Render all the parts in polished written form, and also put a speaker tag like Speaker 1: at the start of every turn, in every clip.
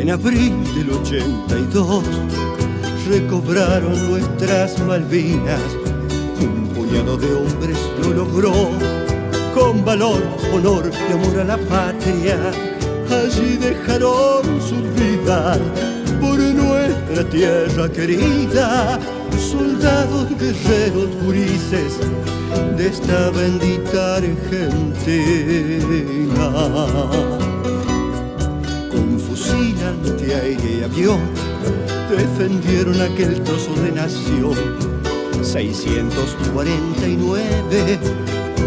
Speaker 1: En abril del 82 recobraron nuestras Malvinas. Un puñado de hombres lo logró, con valor, honor y amor a la patria. Allí dejaron sus vidas por nuestra tierra querida. Soldados, guerreros, gurises de esta bendita Argentina. Con fusil antiaéreo y avión defendieron aquel trozo de nación. 649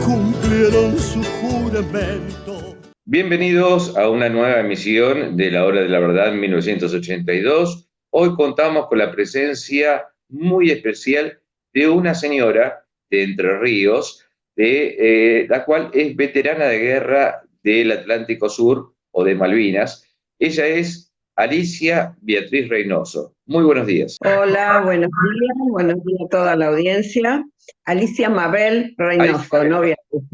Speaker 1: cumplieron su juramento.
Speaker 2: Bienvenidos a una nueva emisión de La Hora de la Verdad 1982. Hoy contamos con la presencia muy especial de una señora de Entre Ríos, la cual es veterana de guerra del Atlántico Sur o de Malvinas. Ella es Alicia Beatriz Reynoso. Muy buenos días.
Speaker 3: Hola, buenos días a toda la audiencia. Alicia Mabel Reynoso,
Speaker 2: Alicia,
Speaker 3: no Beatriz.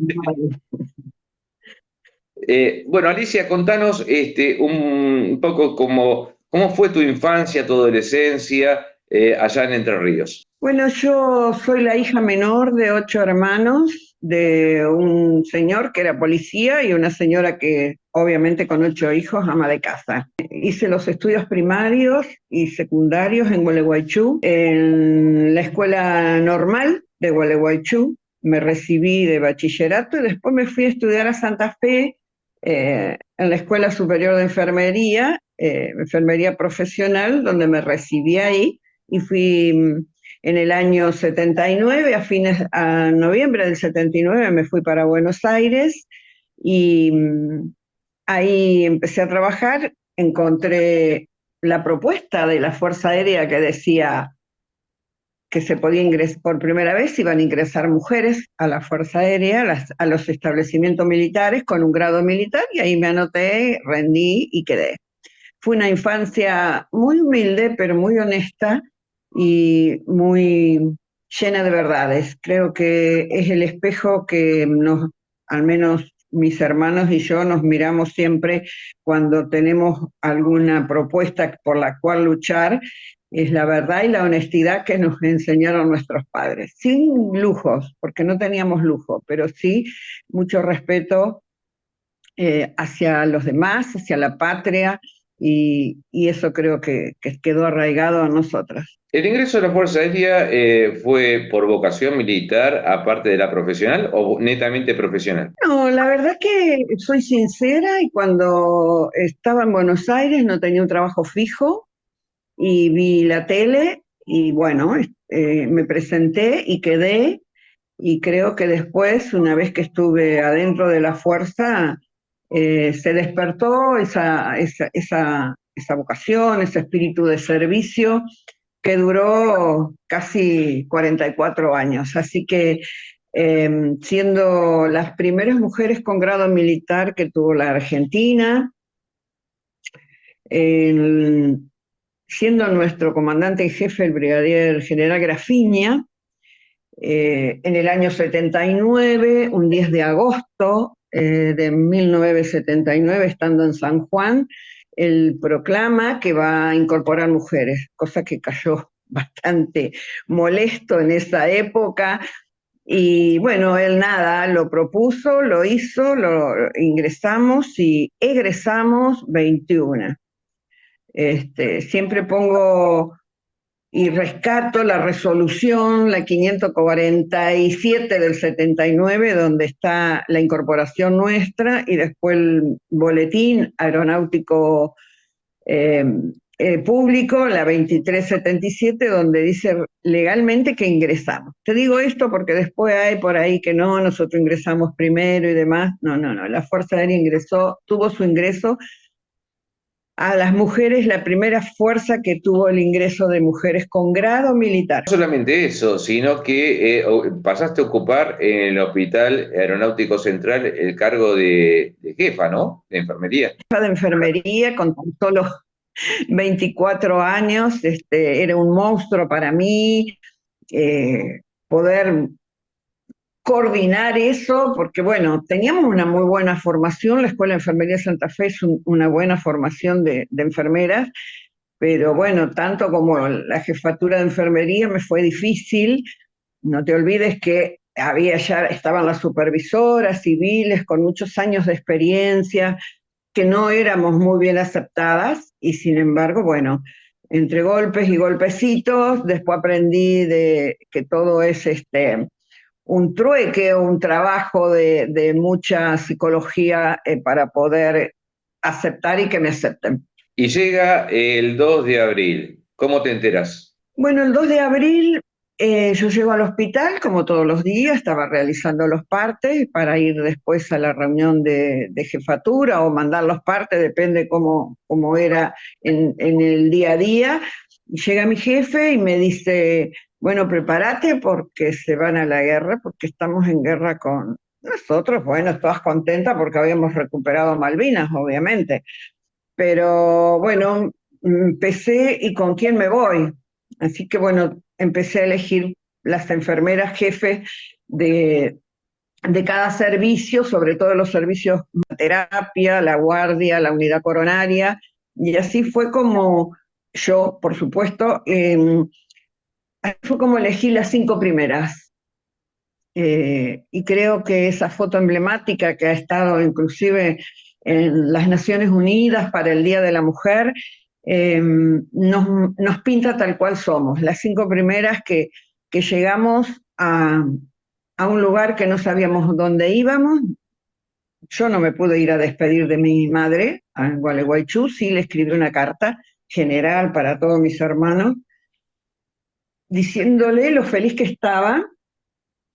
Speaker 2: Bueno, Alicia, contanos un poco cómo fue tu infancia, tu adolescencia allá en Entre Ríos.
Speaker 3: Bueno, yo soy la hija menor de 8 hermanos, de un señor que era policía y una señora que obviamente con 8 hijos, ama de casa. Hice los estudios primarios y secundarios en Gualeguaychú, en la escuela normal de Gualeguaychú. Me recibí de bachillerato y después me fui a estudiar a Santa Fe, en la Escuela Superior de Enfermería, enfermería profesional, donde me recibí ahí y fui en el año 79, a noviembre del 79 me fui para Buenos Aires y ahí empecé a trabajar. Encontré la propuesta de la Fuerza Aérea que decía que se podía ingresar, por primera vez iban a ingresar mujeres a la Fuerza Aérea, a los establecimientos militares con un grado militar, y ahí me anoté, rendí y quedé. Fue una infancia muy humilde, pero muy honesta y muy llena de verdades. Creo que es el espejo que al menos mis hermanos y yo nos miramos siempre cuando tenemos alguna propuesta por la cual luchar. Es la verdad y la honestidad que nos enseñaron nuestros padres, sin lujos, porque no teníamos lujo, pero sí mucho respeto hacia los demás, hacia la patria, y eso creo que quedó arraigado a nosotras.
Speaker 2: ¿El ingreso a la Fuerza Aérea fue por vocación militar, aparte de la profesional, o netamente profesional?
Speaker 3: No, la verdad que soy sincera, y cuando estaba en Buenos Aires no tenía un trabajo fijo, y vi la tele, y bueno, me presenté y quedé, y creo que después, una vez que estuve adentro de la fuerza, se despertó esa vocación, ese espíritu de servicio que duró casi 44 años. Así que siendo las primeras mujeres con grado militar que tuvo la Argentina, siendo nuestro comandante en jefe el brigadier general Grafiña, en el año 79, un 10 de agosto de 1979, estando en San Juan, él proclama que va a incorporar mujeres, cosa que cayó bastante molesto en esa época. Y bueno, él nada, lo propuso, lo hizo, lo ingresamos y egresamos 21. Siempre pongo y rescato la resolución, la 547 del 79, donde está la incorporación nuestra, y después el boletín aeronáutico público, la 2377, donde dice legalmente que ingresamos. Te digo esto porque después hay por ahí que no, nosotros ingresamos primero y demás. No, la Fuerza Aérea tuvo su ingreso a las mujeres, la primera fuerza que tuvo el ingreso de mujeres con grado militar.
Speaker 2: No solamente eso, sino que pasaste a ocupar en el Hospital Aeronáutico Central el cargo de jefa, ¿no? De enfermería.
Speaker 3: Jefa de enfermería, con tan solo 24 años, era un monstruo para mí, poder coordinar eso, porque bueno, teníamos una muy buena formación, la Escuela de Enfermería de Santa Fe es una buena formación de enfermeras, pero bueno, tanto como la jefatura de enfermería me fue difícil. No te olvides que ya estaban las supervisoras civiles con muchos años de experiencia, que no éramos muy bien aceptadas, y sin embargo, bueno, entre golpes y golpecitos, después aprendí que todo es un trueque, un trabajo de mucha psicología para poder aceptar y que me acepten.
Speaker 2: Y llega el 2 de abril. ¿Cómo te enteras?
Speaker 3: Bueno, el 2 de abril yo llego al hospital, como todos los días, estaba realizando los partes para ir después a la reunión de jefatura o mandar los partes, depende cómo era en el día a día. Y llega mi jefe y me dice, bueno, prepárate porque se van a la guerra, porque estamos en guerra con nosotros. Bueno, todas contentas porque habíamos recuperado Malvinas, obviamente. Pero bueno, empecé y con quién me voy. Así que bueno, empecé a elegir las enfermeras jefes de cada servicio, sobre todo los servicios de terapia, la guardia, la unidad coronaria, y así fue como yo, por supuesto, fue como elegí las 5 primeras. Y creo que esa foto emblemática que ha estado inclusive en las Naciones Unidas para el Día de la Mujer, nos pinta tal cual somos, las 5 primeras que llegamos a un lugar que no sabíamos dónde íbamos. Yo no me pude ir a despedir de mi madre a Gualeguaychú, sí le escribí una carta general para todos mis hermanos, diciéndole lo feliz que estaba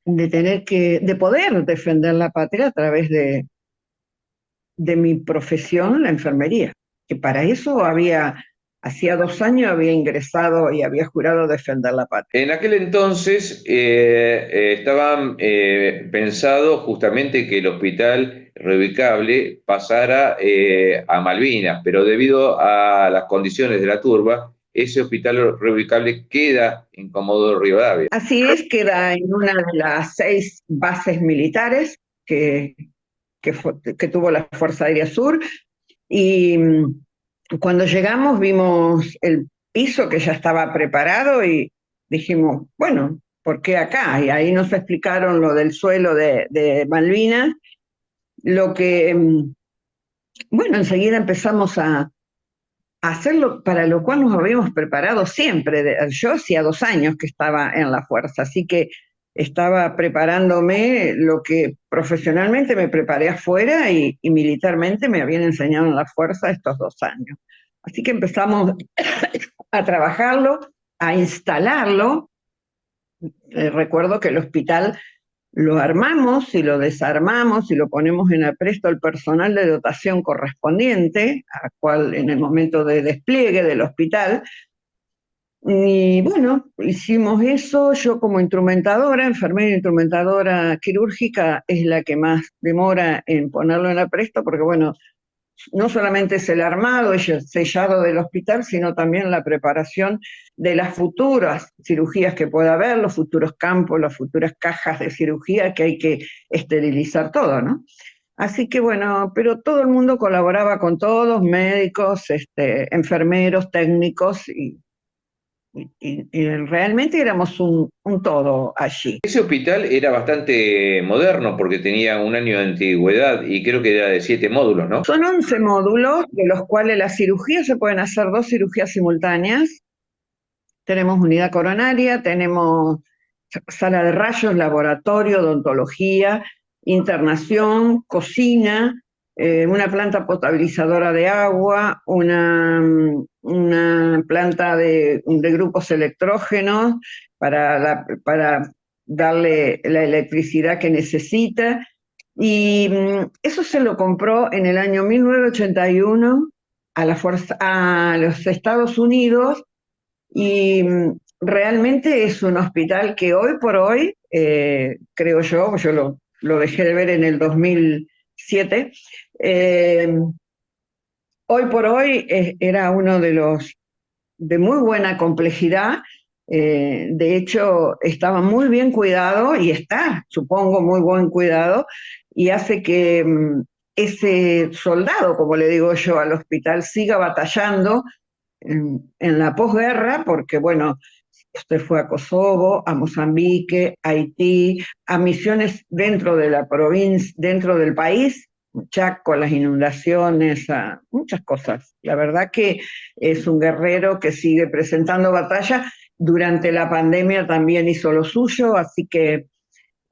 Speaker 3: de poder defender la patria a través de mi profesión, la enfermería, que para eso hacía 2 años había ingresado y había jurado defender la patria.
Speaker 2: En aquel entonces estaban pensado justamente que el hospital reubicable pasara a Malvinas, pero debido a las condiciones de la turba, ese hospital reubicable queda en Comodoro Rivadavia.
Speaker 3: Así es, queda en una de las 6 bases militares que tuvo la Fuerza Aérea Sur, y cuando llegamos vimos el piso que ya estaba preparado y dijimos, bueno, ¿por qué acá? Y ahí nos explicaron lo del suelo de Malvinas, lo que, bueno, enseguida empezamos a hacerlo, para lo cual nos habíamos preparado siempre. Yo hacía 2 años que estaba en la fuerza, así que estaba preparándome lo que profesionalmente me preparé afuera y militarmente me habían enseñado en la fuerza estos 2 años. Así que empezamos a trabajarlo, a instalarlo. Recuerdo que el hospital lo armamos y lo desarmamos y lo ponemos en apresto al personal de dotación correspondiente, a cual en el momento de despliegue del hospital. Y bueno, hicimos eso. Yo como instrumentadora, enfermera instrumentadora quirúrgica, es la que más demora en ponerlo en apresto, porque bueno, no solamente es el armado, el sellado del hospital, sino también la preparación de las futuras cirugías que pueda haber, los futuros campos, las futuras cajas de cirugía que hay que esterilizar todo, ¿no? Así que bueno, pero todo el mundo colaboraba con todos, médicos, enfermeros, técnicos, y realmente éramos un todo allí.
Speaker 2: Ese hospital era bastante moderno porque tenía 1 año de antigüedad y creo que era de 7 módulos, ¿no?
Speaker 3: Son 11 módulos, de los cuales las cirugías se pueden hacer 2 cirugías simultáneas. Tenemos unidad coronaria, tenemos sala de rayos, laboratorio, odontología, internación, cocina, una planta potabilizadora de agua, una planta de grupos electrógenos para darle la electricidad que necesita. Y eso se lo compró en el año 1981 a los Estados Unidos, y realmente es un hospital que hoy por hoy, creo yo lo dejé de ver en el 2007, hoy por hoy era uno de muy buena complejidad, De hecho, estaba muy bien cuidado y está, supongo, muy buen cuidado y hace que ese soldado, como le digo yo, al hospital siga batallando en la posguerra, porque bueno, usted fue a Kosovo, a Mozambique, a Haití, a misiones dentro de la provincia, dentro del país, Chaco, las inundaciones, a muchas cosas. La verdad que es un guerrero que sigue presentando batalla. Durante la pandemia también hizo lo suyo, así que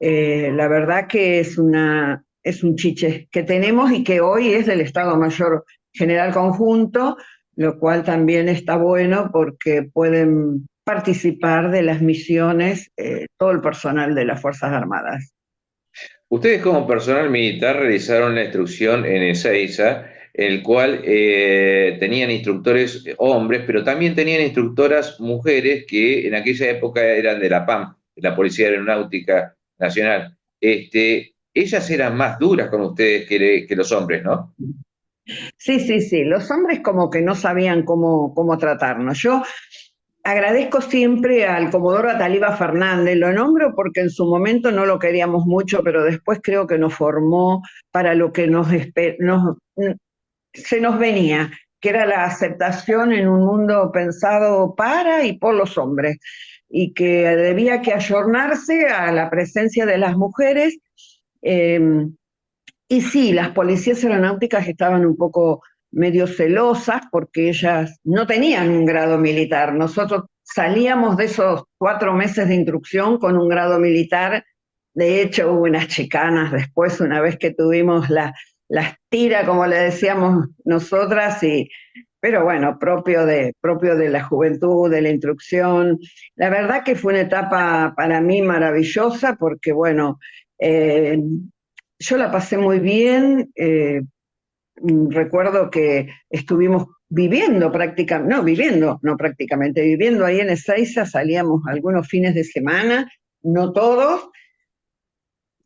Speaker 3: la verdad que es un chiche que tenemos y que hoy es del Estado Mayor General Conjunto, lo cual también está bueno porque pueden participar de las misiones todo el personal de las Fuerzas Armadas.
Speaker 2: Ustedes como personal militar realizaron la instrucción en Ezeiza, el cual tenían instructores hombres, pero también tenían instructoras mujeres que en aquella época eran de la PAM, de la Policía Aeronáutica Nacional. Ellas eran más duras con ustedes que los hombres, ¿no?
Speaker 3: Sí, sí, sí, los hombres como que no sabían cómo tratarnos. Yo agradezco siempre al Comodoro Ataliba Fernández, lo nombro porque en su momento no lo queríamos mucho, pero después creo que nos formó para lo que se nos venía, que era la aceptación en un mundo pensado para y por los hombres, y que debía que ayornarse a la presencia de las mujeres. Eh, y sí, las policías aeronáuticas estaban un poco medio celosas porque ellas no tenían un grado militar. Nosotros salíamos de esos 4 meses de instrucción con un grado militar. De hecho, hubo unas chicanas después, una vez que tuvimos las tiras, como le decíamos nosotras, pero bueno, propio de la juventud, de la instrucción. La verdad que fue una etapa para mí maravillosa porque, bueno, eh, yo la pasé muy bien. Recuerdo que estuvimos viviendo prácticamente, no viviendo, no prácticamente, viviendo ahí en Ezeiza, salíamos algunos fines de semana, no todos,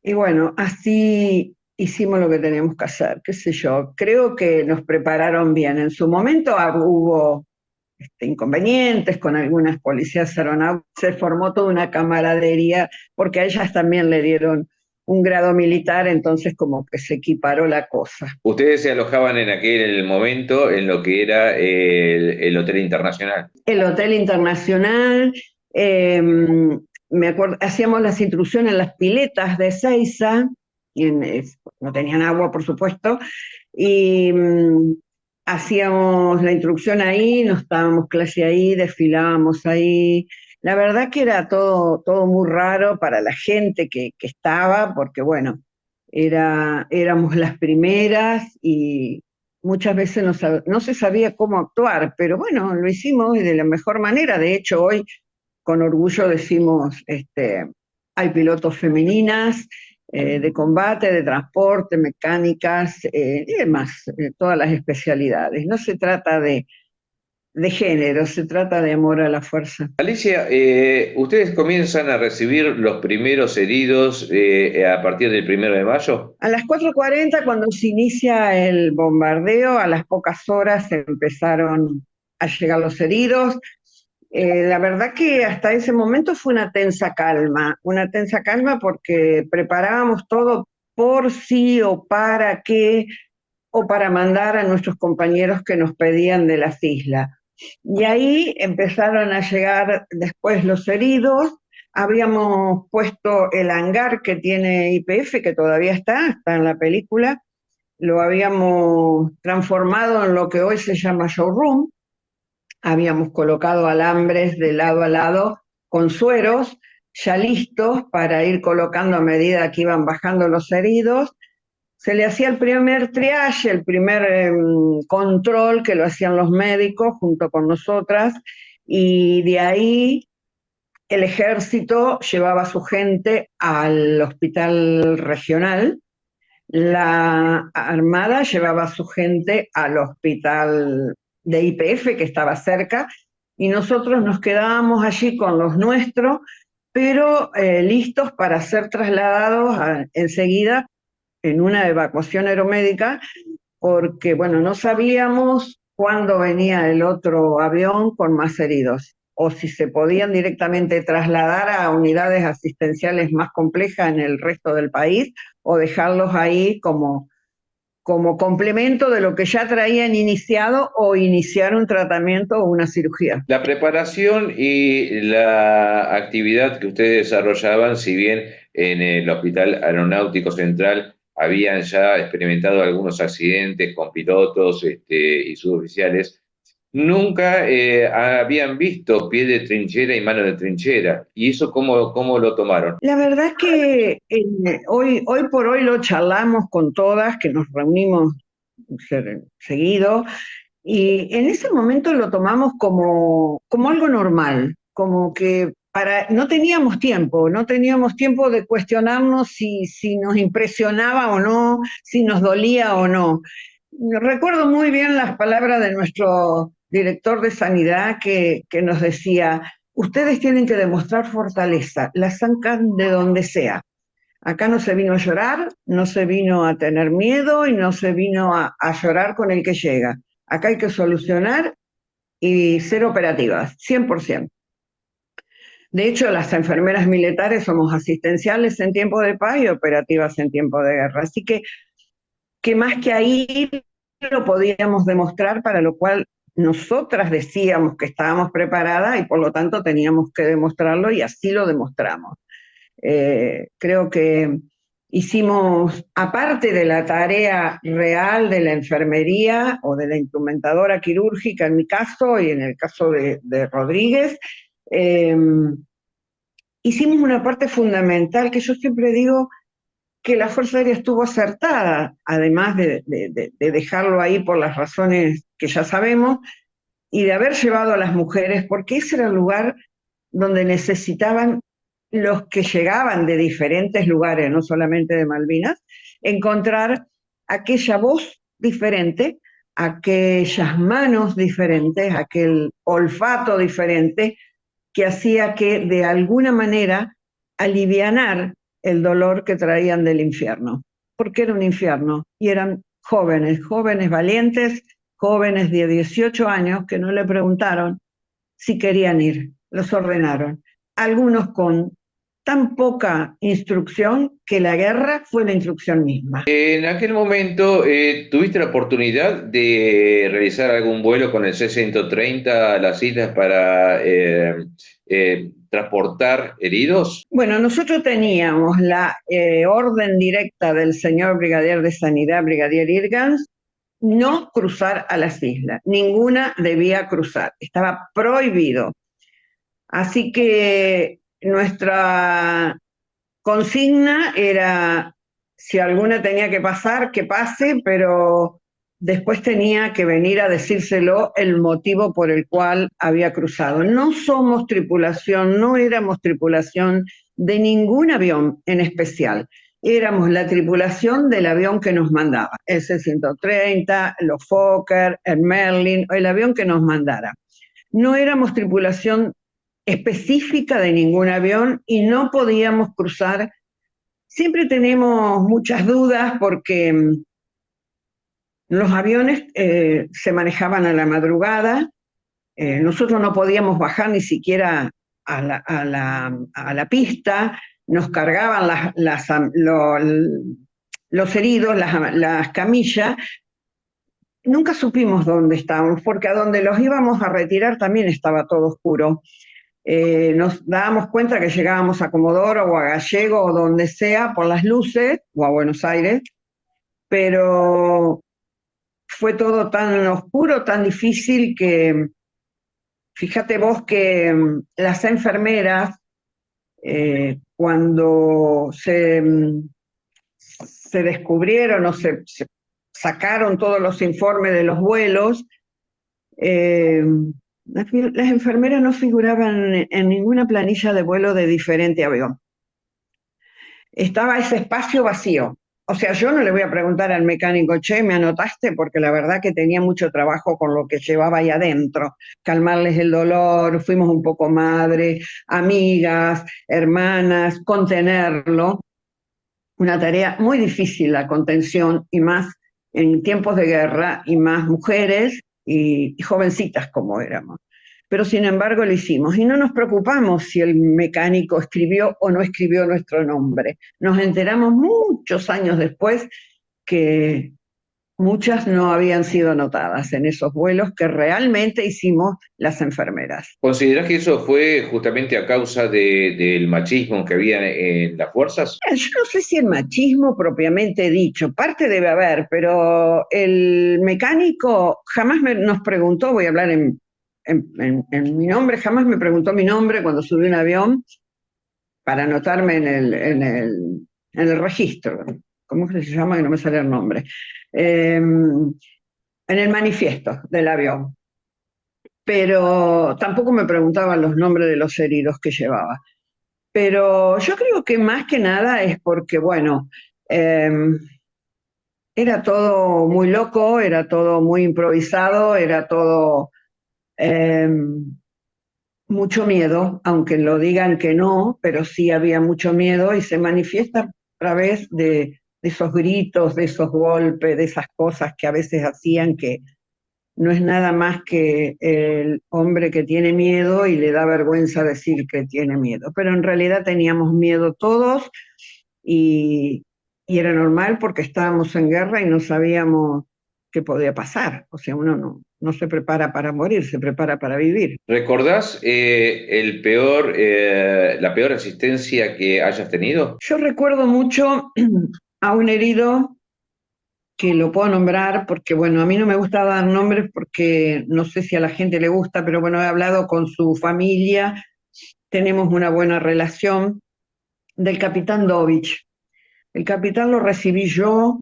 Speaker 3: y bueno, así hicimos lo que teníamos que hacer, qué sé yo. Creo que nos prepararon bien. En su momento hubo inconvenientes con algunas policías aeronáuticas, se formó toda una camaradería, porque a ellas también le dieron un grado militar, entonces como que se equiparó la cosa.
Speaker 2: Ustedes se alojaban en aquel momento en lo que era el Hotel Internacional.
Speaker 3: El Hotel Internacional, me acuerdo, hacíamos las instrucciones en las piletas de Ezeiza, no tenían agua, por supuesto, y hacíamos la instrucción ahí, nos dábamos clase ahí, desfilábamos ahí. La verdad que era todo muy raro para la gente que estaba, porque bueno, éramos las primeras y muchas veces no se sabía cómo actuar, pero bueno, lo hicimos de la mejor manera. De hecho, hoy con orgullo decimos, hay pilotos femeninas de combate, de transporte, mecánicas y demás, todas las especialidades. No se trata de género, se trata de amor a la fuerza.
Speaker 2: Alicia, ustedes comienzan a recibir los primeros heridos a partir del 1 de mayo.
Speaker 3: A las 4:40, cuando se inicia el bombardeo, a las pocas horas empezaron a llegar los heridos. La verdad que hasta ese momento fue una tensa calma porque preparábamos todo por sí o para qué, o para mandar a nuestros compañeros que nos pedían de las islas. Y ahí empezaron a llegar después los heridos. Habíamos puesto el hangar que tiene YPF, que todavía está en la película, lo habíamos transformado en lo que hoy se llama showroom. Habíamos colocado alambres de lado a lado con sueros ya listos para ir colocando a medida que iban bajando los heridos. Se le hacía el primer triage, el primer control que lo hacían los médicos junto con nosotras, y de ahí el ejército llevaba a su gente al hospital regional, la Armada llevaba a su gente al hospital de YPF que estaba cerca, y nosotros nos quedábamos allí con los nuestros, pero listos para ser trasladados enseguida en una evacuación aeromédica, porque bueno, no sabíamos cuándo venía el otro avión con más heridos. o si se podían directamente trasladar a unidades asistenciales más complejas en el resto del país, o dejarlos ahí como complemento de lo que ya traían iniciado, o iniciar un tratamiento o una cirugía.
Speaker 2: La preparación y la actividad que ustedes desarrollaban, si bien en el Hospital Aeronáutico Central habían ya experimentado algunos accidentes con pilotos y suboficiales, nunca habían visto pie de trinchera y mano de trinchera. ¿Y eso cómo lo tomaron?
Speaker 3: La verdad es que hoy por hoy lo charlamos con todas, que nos reunimos seguido, y en ese momento lo tomamos como algo normal, como que no teníamos tiempo de cuestionarnos si nos impresionaba o no, si nos dolía o no. Recuerdo muy bien las palabras de nuestro director de sanidad que nos decía: ustedes tienen que demostrar fortaleza, la sacan de donde sea. Acá no se vino a llorar, no se vino a tener miedo y no se vino a llorar con el que llega. Acá hay que solucionar y ser operativas, 100%. De hecho, las enfermeras militares somos asistenciales en tiempo de paz y operativas en tiempo de guerra. Así que más que ahí lo podíamos demostrar, para lo cual nosotras decíamos que estábamos preparadas y por lo tanto teníamos que demostrarlo, y así lo demostramos. Creo que hicimos, aparte de la tarea real de la enfermería o de la instrumentadora quirúrgica en mi caso y en el caso de Rodríguez, hicimos una parte fundamental que yo siempre digo que la Fuerza Aérea estuvo acertada, además de dejarlo ahí por las razones que ya sabemos, y de haber llevado a las mujeres, porque ese era el lugar donde necesitaban los que llegaban de diferentes lugares, no solamente de Malvinas, encontrar aquella voz diferente, aquellas manos diferentes, aquel olfato diferente, que hacía que de alguna manera alivianar el dolor que traían del infierno, porque era un infierno, y eran jóvenes valientes, jóvenes de 18 años que no le preguntaron si querían ir, los ordenaron. Algunos con tan poca instrucción que la guerra fue la instrucción misma.
Speaker 2: En aquel momento, ¿tuviste la oportunidad de realizar algún vuelo con el C-130 a las islas para transportar heridos?
Speaker 3: Bueno, nosotros teníamos la orden directa del señor brigadier de Sanidad, brigadier Irgans, no cruzar a las islas. Ninguna debía cruzar, estaba prohibido. Así que nuestra consigna era, si alguna tenía que pasar, que pase, pero después tenía que venir a decírselo el motivo por el cual había cruzado. No somos tripulación, no éramos tripulación de ningún avión en especial. Éramos la tripulación del avión que nos mandaba, el C-130, los Fokker, el Merlin, el avión que nos mandara. No éramos tripulación específica de ningún avión y no podíamos cruzar. Siempre tenemos muchas dudas porque los aviones se manejaban a la madrugada, nosotros no podíamos bajar ni siquiera a la pista, nos cargaban los heridos, las camillas. Nunca supimos dónde estábamos, porque a donde los íbamos a retirar también estaba todo oscuro. Nos dábamos cuenta que llegábamos a Comodoro o a Gallego o donde sea por las luces, o a Buenos Aires, pero fue todo tan oscuro, tan difícil que, fíjate vos que las enfermeras, cuando se descubrieron o se sacaron todos los informes de los vuelos, las enfermeras no figuraban en ninguna planilla de vuelo de diferente avión. Estaba ese espacio vacío. O sea, yo no le voy a preguntar al mecánico, che, ¿me anotaste? Porque la verdad que tenía mucho trabajo con lo que llevaba ahí adentro. Calmarles el dolor, fuimos un poco madres, amigas, hermanas, contenerlo. Una tarea muy difícil la contención, y más en tiempos de guerra, y más mujeres y jovencitas como éramos. pero sin embargo lo hicimos. Y no nos preocupamos si el mecánico escribió o no escribió nuestro nombre. Nos enteramos muchos años después que muchas no habían sido anotadas en esos vuelos que realmente hicimos las enfermeras.
Speaker 2: ¿Considerás que eso fue justamente a causa del machismo que había en las fuerzas?
Speaker 3: Yo no sé si el machismo propiamente dicho, parte debe haber, pero el mecánico jamás nos preguntó, voy a hablar en mi nombre, jamás me preguntó mi nombre cuando subí un avión para anotarme en el registro. ¿Cómo es que se llama? Que no me sale el nombre. En el manifiesto del avión. Pero tampoco me preguntaban los nombres de los heridos que llevaba. Pero yo creo que más que nada es porque, bueno, era todo muy loco, era todo muy improvisado, era todo mucho miedo, aunque lo digan que no, pero sí había mucho miedo y se manifiesta a través de esos gritos, de esos golpes, de esas cosas que a veces hacían que no es nada más que el hombre que tiene miedo y le da vergüenza decir que tiene miedo. Pero en realidad teníamos miedo todos y, y era normal porque estábamos en guerra y no sabíamos qué podía pasar. O sea, uno no se prepara para morir, se prepara para vivir.
Speaker 2: ¿Recordás la peor asistencia que hayas tenido?
Speaker 3: Yo recuerdo mucho a un herido que lo puedo nombrar porque, bueno, a mí no me gusta dar nombres porque no sé si a la gente le gusta, pero bueno, he hablado con su familia, tenemos una buena relación, del capitán Dovich. El capitán lo recibí yo,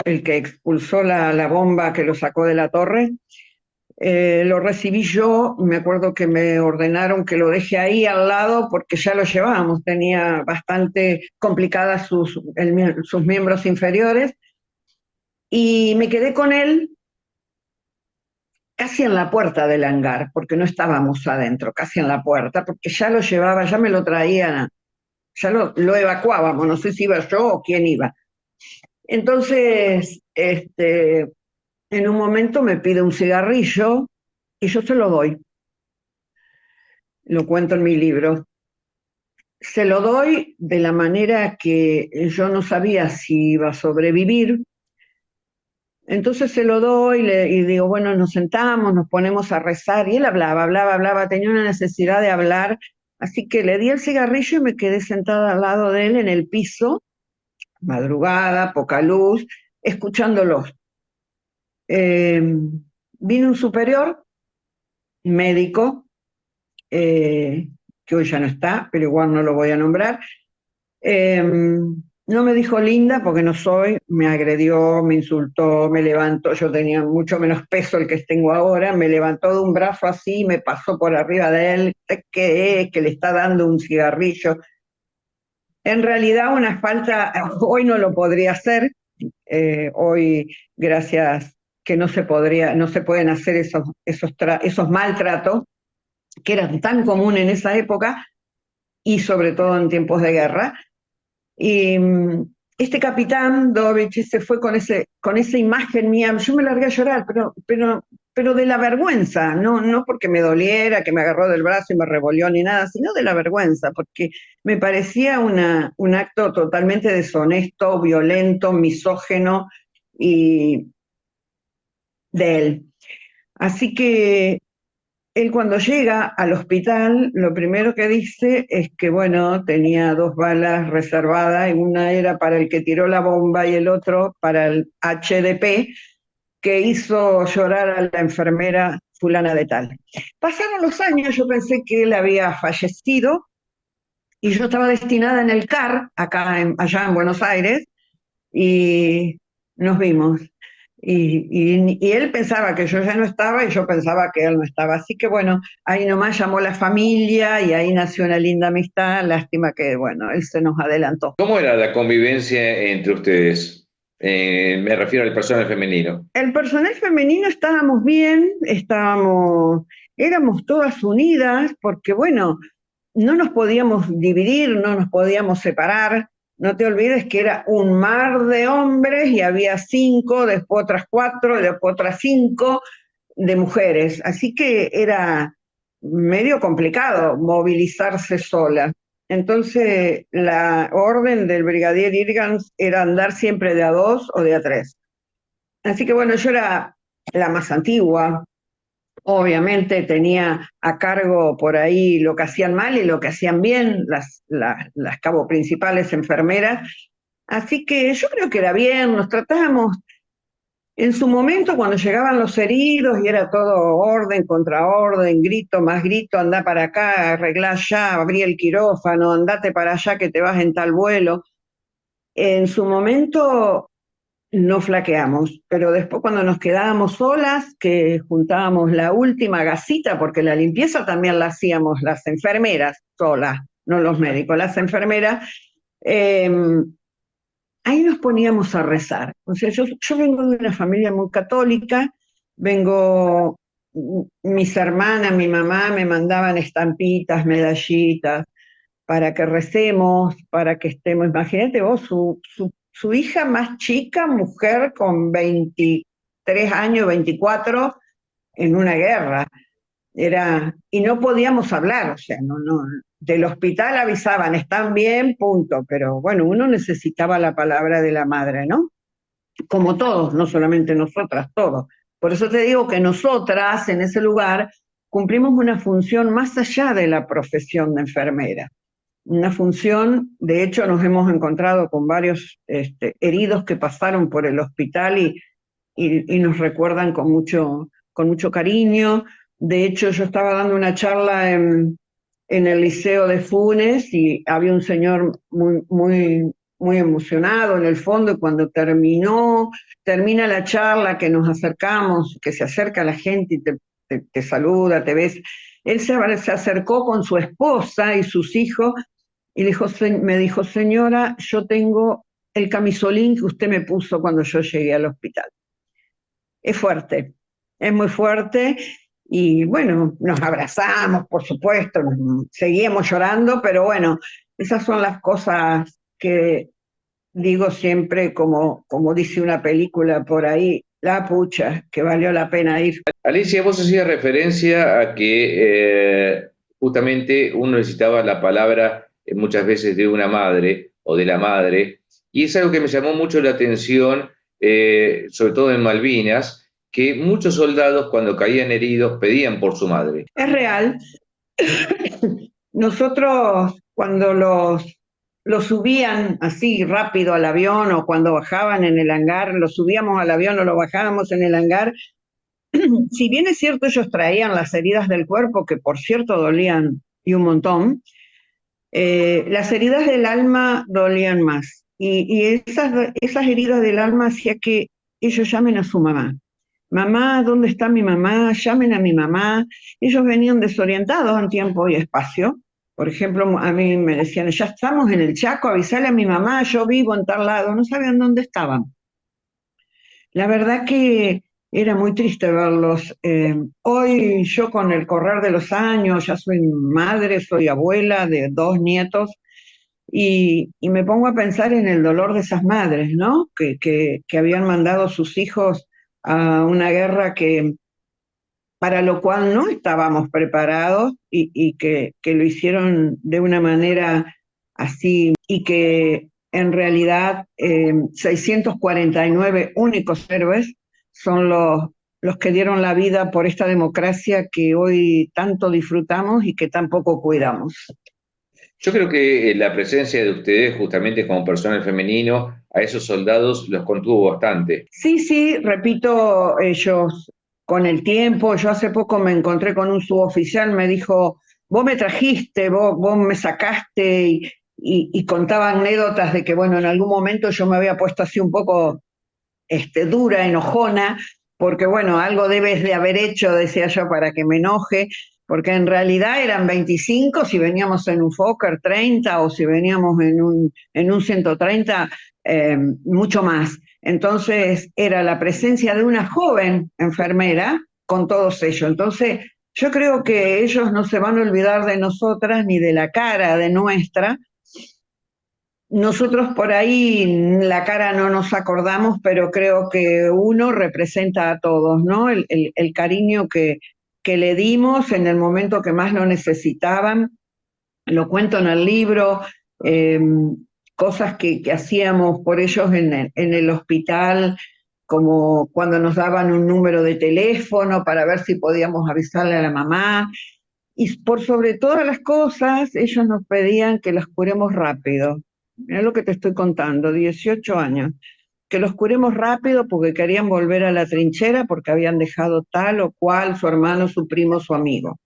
Speaker 3: el que expulsó la bomba que lo sacó de la torre. Lo recibí yo, me acuerdo que me ordenaron que lo deje ahí al lado porque ya lo llevábamos, tenía bastante complicadas sus miembros inferiores. Y me quedé con él casi en la puerta del hangar, porque no estábamos adentro, casi en la puerta, porque ya lo llevaba, ya me lo traían, ya lo evacuábamos, no sé si iba yo o quién iba. Entonces, en un momento me pide un cigarrillo y yo se lo doy. Lo cuento en mi libro. Se lo doy de la manera que yo no sabía si iba a sobrevivir. Entonces se lo doy y digo, bueno, nos sentamos, nos ponemos a rezar. Y él hablaba, tenía una necesidad de hablar. Así que le di el cigarrillo y me quedé sentada al lado de él en el piso, madrugada, poca luz, escuchándolos. Vino un superior, médico, que hoy ya no está, pero igual no lo voy a nombrar. No me dijo linda porque no soy, me agredió, me insultó, me levantó, yo tenía mucho menos peso el que tengo ahora, me levantó de un brazo así, me pasó por arriba de él, ¿qué es? Que le está dando un cigarrillo. En realidad una falta, hoy no lo podría hacer, hoy gracias que no se pueden hacer esos maltratos que eran tan comunes en esa época y sobre todo en tiempos de guerra. Y este capitán Dovich se fue con esa imagen mía, yo me largué a llorar, pero de la vergüenza, no porque me doliera, que me agarró del brazo y me revolvió ni nada, sino de la vergüenza, porque me parecía un acto totalmente deshonesto, violento, misógeno y de él. Así que él cuando llega al hospital, lo primero que dice es que, bueno, tenía 2 balas reservadas, y una era para el que tiró la bomba y el otro para el HDP, que hizo llorar a la enfermera fulana de tal. Pasaron los años, yo pensé que él había fallecido, y yo estaba destinada en el CAR, allá en Buenos Aires, y nos vimos. Y él pensaba que yo ya no estaba y yo pensaba que él no estaba. Así que bueno, ahí nomás llamó la familia y ahí nació una linda amistad. Lástima que, bueno, él se nos adelantó.
Speaker 2: ¿Cómo era la convivencia entre ustedes? Me refiero al personal femenino.
Speaker 3: El personal femenino estábamos bien, éramos todas unidas porque, bueno, no nos podíamos dividir, no nos podíamos separar. No te olvides que era un mar de hombres y había 5, después otras 4, después otras 5. de mujeres, así que era medio complicado movilizarse sola. Entonces, la orden del brigadier Irgans era andar siempre de a dos o de a tres. Así que bueno, yo era la más antigua, obviamente tenía a cargo por ahí lo que hacían mal y lo que hacían bien, las cabo principales enfermeras. Así que yo creo que era bien, nos tratábamos en su momento cuando llegaban los heridos y era todo orden contra orden, grito más grito, anda para acá, arreglá ya, abrí el quirófano, andate para allá que te vas en tal vuelo. En su momento no flaqueamos, pero después cuando nos quedábamos solas, que juntábamos la última gasita, porque la limpieza también la hacíamos las enfermeras solas, no los médicos, las enfermeras, eh, ahí nos poníamos a rezar. O sea, yo vengo de una familia muy católica, vengo, mis hermanas, mi mamá me mandaban estampitas, medallitas, para que recemos, para que estemos. Imagínate vos, su hija más chica, mujer con 23 años, 24, en una guerra. Y no podíamos hablar, o sea, del hospital avisaban, están bien, punto, pero bueno, uno necesitaba la palabra de la madre, ¿no? Como todos, no solamente nosotras, todos. Por eso te digo que nosotras en ese lugar cumplimos una función más allá de la profesión de enfermera. Una función, de hecho nos hemos encontrado con varios heridos que pasaron por el hospital y nos recuerdan con mucho cariño. De hecho, yo estaba dando una charla en el Liceo de Funes y había un señor muy emocionado en el fondo, y cuando termina la charla, que nos acercamos, que se acerca la gente y te saluda, te ves, él se acercó con su esposa y sus hijos y me dijo, señora, yo tengo el camisolín que usted me puso cuando yo llegué al hospital. Es fuerte, es muy fuerte. Y bueno, nos abrazamos, por supuesto, seguíamos llorando, pero bueno, esas son las cosas que digo siempre, como dice una película por ahí, la pucha, que valió la pena ir.
Speaker 2: Alicia, vos hacías referencia a que justamente uno necesitaba la palabra muchas veces de una madre o de la madre, y es algo que me llamó mucho la atención, sobre todo en Malvinas, que muchos soldados cuando caían heridos pedían por su madre.
Speaker 3: Es real. Nosotros cuando los subían así rápido al avión o cuando bajaban en el hangar, los subíamos al avión o lo bajábamos en el hangar, si bien es cierto ellos traían las heridas del cuerpo, que por cierto dolían y un montón, las heridas del alma dolían más. Y esas heridas del alma hacía que ellos llamen a su mamá. Mamá, ¿dónde está mi mamá? Llamen a mi mamá. Ellos venían desorientados en tiempo y espacio. Por ejemplo, a mí me decían, ya estamos en el Chaco, avisale a mi mamá, yo vivo en tal lado. No sabían dónde estaban. La verdad que era muy triste verlos. Hoy yo con el correr de los años, ya soy madre, soy abuela de 2 nietos, y me pongo a pensar en el dolor de esas madres, ¿no? Que habían mandado a sus hijos a una guerra para lo cual no estábamos preparados y que lo hicieron de una manera así, y que en realidad 649 únicos héroes son los que dieron la vida por esta democracia que hoy tanto disfrutamos y que tan poco cuidamos.
Speaker 2: Yo creo que la presencia de ustedes, justamente como personal femenino, a esos soldados los contuvo bastante.
Speaker 3: Sí, repito, ellos con el tiempo, yo hace poco me encontré con un suboficial, me dijo, vos me trajiste, vos me sacaste, y contaba anécdotas de que, bueno, en algún momento yo me había puesto así un poco dura, enojona, porque, bueno, algo debes de haber hecho, decía yo, para que me enoje, porque en realidad eran 25 si veníamos en un Fokker 30 o si veníamos en un 130, mucho más. Entonces era la presencia de una joven enfermera con todos ellos. Entonces yo creo que ellos no se van a olvidar de nosotras ni de la cara de nuestra, Nosotros por ahí la cara no nos acordamos, pero creo que uno representa a todos, ¿no? El cariño que le dimos en el momento que más lo necesitaban. Lo cuento en el libro, eh, cosas que hacíamos por ellos en el hospital, como cuando nos daban un número de teléfono para ver si podíamos avisarle a la mamá. Y por sobre todas las cosas, ellos nos pedían que los curemos rápido. Mira lo que te estoy contando, 18 años. Que los curemos rápido porque querían volver a la trinchera porque habían dejado tal o cual, su hermano, su primo, su amigo.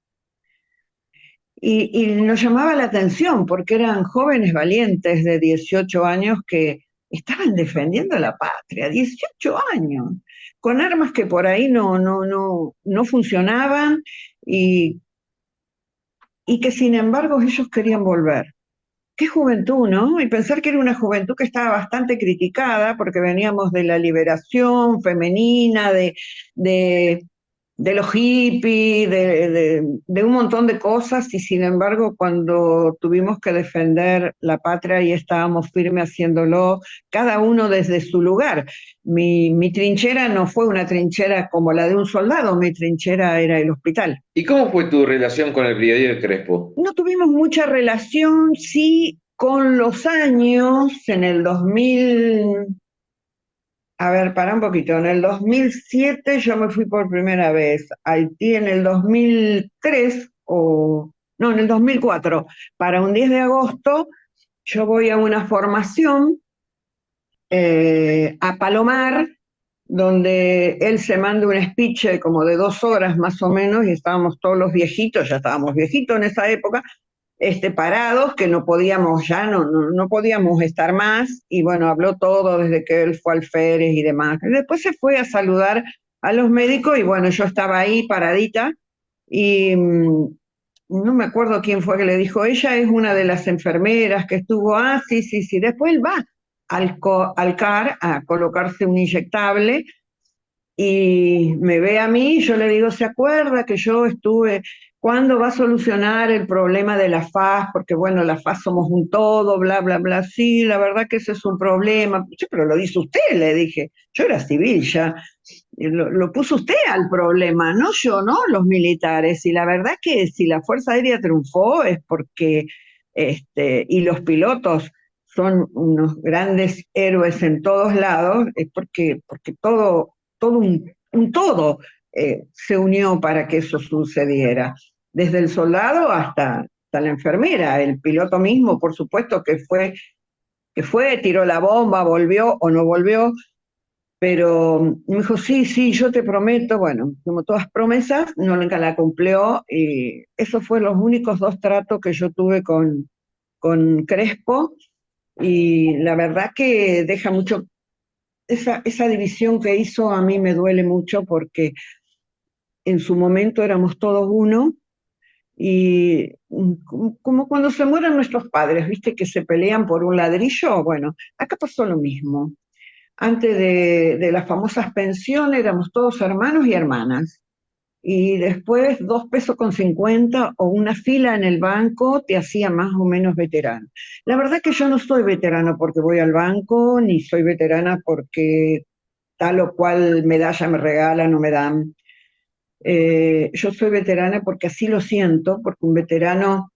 Speaker 3: Y nos llamaba la atención porque eran jóvenes valientes de 18 años que estaban defendiendo la patria, 18 años, con armas que por ahí no funcionaban y, y que sin embargo ellos querían volver. Qué juventud, ¿no? Y pensar que era una juventud que estaba bastante criticada porque veníamos de la liberación femenina, de, de los hippies, de un montón de cosas, y sin embargo cuando tuvimos que defender la patria y estábamos firmes haciéndolo, cada uno desde su lugar. Mi trinchera no fue una trinchera como la de un soldado, mi trinchera era el hospital.
Speaker 2: ¿Y cómo fue tu relación con el brigadier Crespo?
Speaker 3: No tuvimos mucha relación, sí, con los años, en el 2000, a ver, para un poquito, en el 2007 yo me fui por primera vez a Haití, en el 2003, o no, en el 2004, para un 10 de agosto, yo voy a una formación a Palomar, donde él se manda un speech como de 2 horas más o menos, y estábamos todos los viejitos, ya estábamos viejitos en esa época, parados, que no podíamos ya, no podíamos estar más, y bueno, habló todo desde que él fue alférez y demás. Y después se fue a saludar a los médicos y bueno, yo estaba ahí paradita y no me acuerdo quién fue que le dijo, ella es una de las enfermeras que estuvo, sí, sí, sí, después él va al CAR a colocarse un inyectable y me ve a mí, yo le digo, ¿se acuerda que yo estuve, cuándo va a solucionar el problema de la FAS? Porque bueno, la FAS somos un todo, bla, bla, bla. Sí, la verdad que ese es un problema. Sí, pero lo dice usted, le dije. Yo era civil ya. Lo puso usted al problema, no yo, ¿no? Los militares. Y la verdad que si la Fuerza Aérea triunfó es porque, y los pilotos son unos grandes héroes en todos lados, es porque todo un todo se unió para que eso sucediera, desde el soldado hasta la enfermera, el piloto mismo, por supuesto que fue, tiró la bomba, volvió o no volvió, pero me dijo, sí, sí, yo te prometo, bueno, como todas promesas, no nunca la cumplió, y esos fueron los únicos 2 tratos que yo tuve con Crespo, y la verdad que deja mucho esa división que hizo a mí me duele mucho porque en su momento éramos todos uno y como cuando se mueren nuestros padres, viste que se pelean por un ladrillo, bueno, acá pasó lo mismo. Antes de las famosas pensiones éramos todos hermanos y hermanas. Y después 2 pesos con 50 o una fila en el banco te hacía más o menos veterano. La verdad que yo no soy veterano porque voy al banco, ni soy veterana porque tal o cual medalla me regalan o me dan. Yo soy veterana porque así lo siento, porque un veterano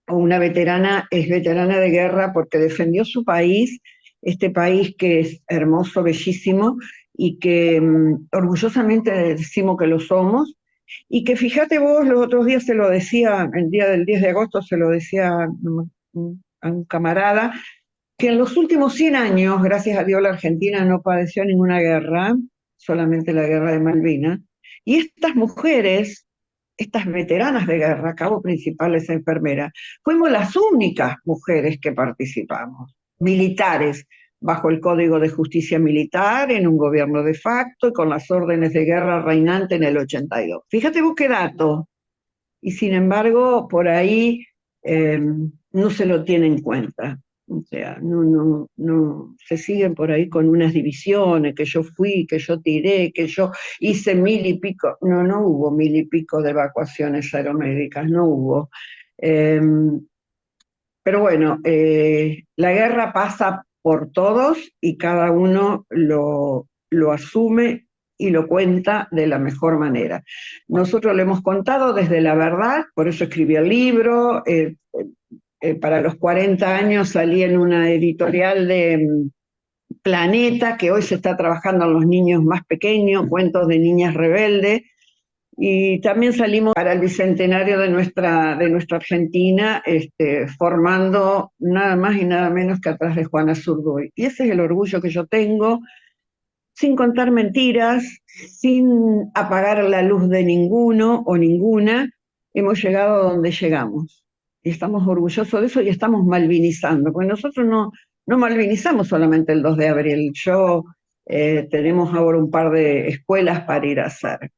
Speaker 3: o una veterana es veterana de guerra porque defendió su país, este país que es hermoso, bellísimo, y que orgullosamente decimos que lo somos, y que fíjate vos, los otros días se lo decía, el día del 10 de agosto se lo decía a un camarada, que en los últimos 100 años, gracias a Dios, la Argentina no padeció ninguna guerra, solamente la guerra de Malvinas, y estas mujeres, estas veteranas de guerra, cabo principal es enfermera, fuimos las únicas mujeres que participamos, militares, bajo el Código de Justicia Militar, en un gobierno de facto y con las órdenes de guerra reinante en el 82. Fíjate vos qué dato, y sin embargo, por ahí no se lo tiene en cuenta. O sea, no, se siguen por ahí con unas divisiones, que yo fui, que yo tiré, que yo hice 1000 y pico. No hubo 1000 y pico de evacuaciones aeromédicas, no hubo. Eh, Pero bueno, la guerra pasa por todos y cada uno lo asume y lo cuenta de la mejor manera. Nosotros lo hemos contado desde la verdad, por eso escribí el libro. Para los 40 años salí en una editorial de Planeta, que hoy se está trabajando en los niños más pequeños, cuentos de niñas rebeldes. Y también salimos para el bicentenario de nuestra Argentina, formando nada más y nada menos que atrás de Juana Zurduy. Y ese es el orgullo que yo tengo, sin contar mentiras, sin apagar la luz de ninguno o ninguna. Hemos llegado a donde llegamos. Y estamos orgullosos de eso y estamos malvinizando, porque nosotros no malvinizamos solamente el 2 de abril. Tenemos ahora un par de escuelas para ir a hacer,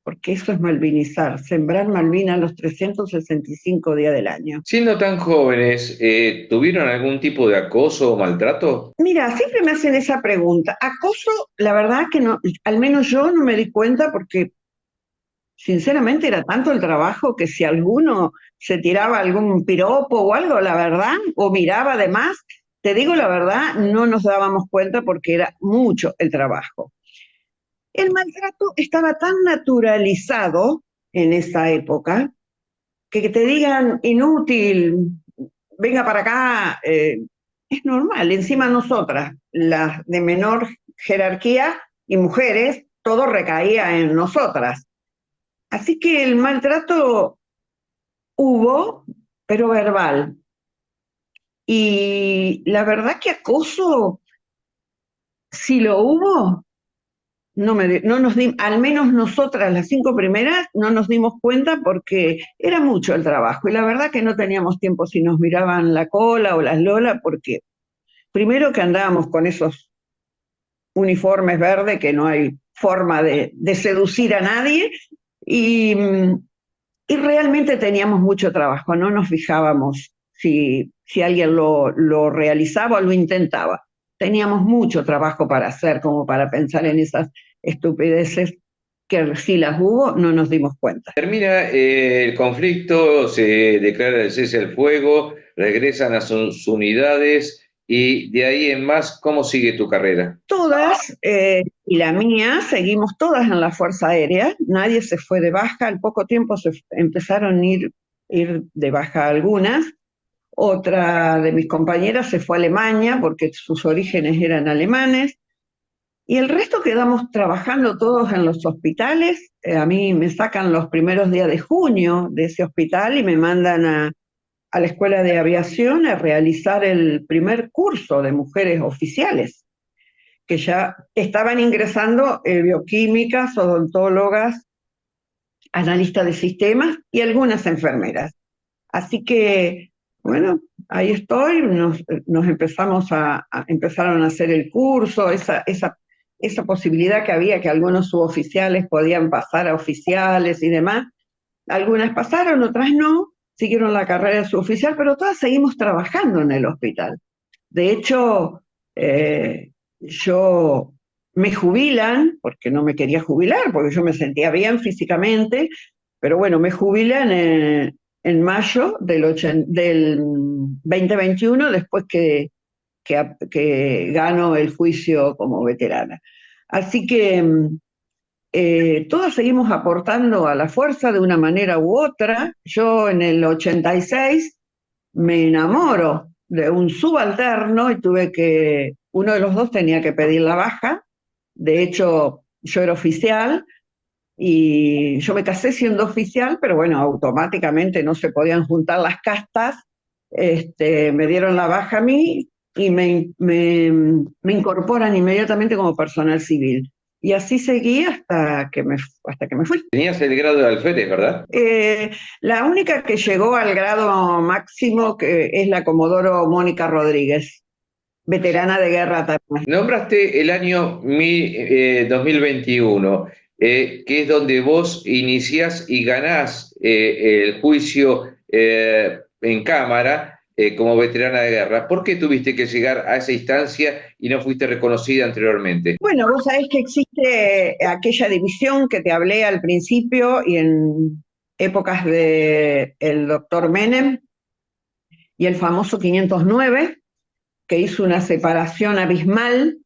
Speaker 3: porque eso es malvinizar, sembrar Malvinas los 365 días del año.
Speaker 2: Siendo tan jóvenes, ¿tuvieron algún tipo de acoso o maltrato?
Speaker 3: Mira, siempre me hacen esa pregunta. Acoso, la verdad que no, al menos yo no me di cuenta porque sinceramente era tanto el trabajo que si alguno se tiraba algún piropo o algo, la verdad, o miraba de más, te digo la verdad, no nos dábamos cuenta porque era mucho el trabajo. El maltrato estaba tan naturalizado en esa época que te digan inútil, venga para acá, es normal. Encima nosotras, las de menor jerarquía y mujeres, todo recaía en nosotras. Así que el maltrato hubo, pero verbal. Y la verdad que acoso, si lo hubo, no nos al menos nosotras, las 5 primeras, no nos dimos cuenta porque era mucho el trabajo. Y la verdad que no teníamos tiempo si nos miraban la cola o las lolas, porque primero que andábamos con esos uniformes verdes que no hay forma de seducir a nadie, y, y realmente teníamos mucho trabajo, no nos fijábamos si alguien lo realizaba o lo intentaba. Teníamos mucho trabajo para hacer, como para pensar en esas estupideces que si las hubo no nos dimos cuenta.
Speaker 2: Termina el conflicto, se declara el cese al fuego, regresan a sus unidades y de ahí en más, ¿cómo sigue tu carrera?
Speaker 3: Todas, y la mía, seguimos todas en la Fuerza Aérea, nadie se fue de baja, al poco tiempo se empezaron a ir de baja algunas. Otra de mis compañeras se fue a Alemania porque sus orígenes eran alemanes. Y el resto quedamos trabajando todos en los hospitales. A mí me sacan los primeros días de junio de ese hospital y me mandan a la Escuela de Aviación a realizar el primer curso de mujeres oficiales, que ya estaban ingresando bioquímicas, odontólogas, analistas de sistemas y algunas enfermeras. Así que, bueno, ahí estoy, nos empezaron a hacer el curso, esa posibilidad que había que algunos suboficiales podían pasar a oficiales y demás. Algunas pasaron, otras no, siguieron la carrera de suboficial, pero todas seguimos trabajando en el hospital. De hecho, yo me jubilan, porque no me quería jubilar, porque yo me sentía bien físicamente, pero bueno, me jubilan en mayo del 2021, después que gano el juicio como veterana. Así que todos seguimos aportando a la fuerza de una manera u otra. Yo en el 86 me enamoro de un subalterno y uno de los dos tenía que pedir la baja. De hecho, yo era oficial y yo me casé siendo oficial, pero bueno, automáticamente no se podían juntar las castas. Me dieron la baja a mí y me incorporan inmediatamente como personal civil. Y así seguí hasta que me fui.
Speaker 2: Tenías el grado de alférez, ¿verdad?
Speaker 3: La única que llegó al grado máximo que es la Comodoro Mónica Rodríguez, veterana de guerra también.
Speaker 2: Nombraste el año 2021, que es donde vos iniciás y ganás el juicio en cámara como veterana de guerra. ¿Por qué tuviste que llegar a esa instancia y no fuiste reconocida anteriormente?
Speaker 3: Bueno, vos sabés que existe aquella división que te hablé al principio y en épocas del doctor Menem, y el famoso 509, que hizo una separación abismal,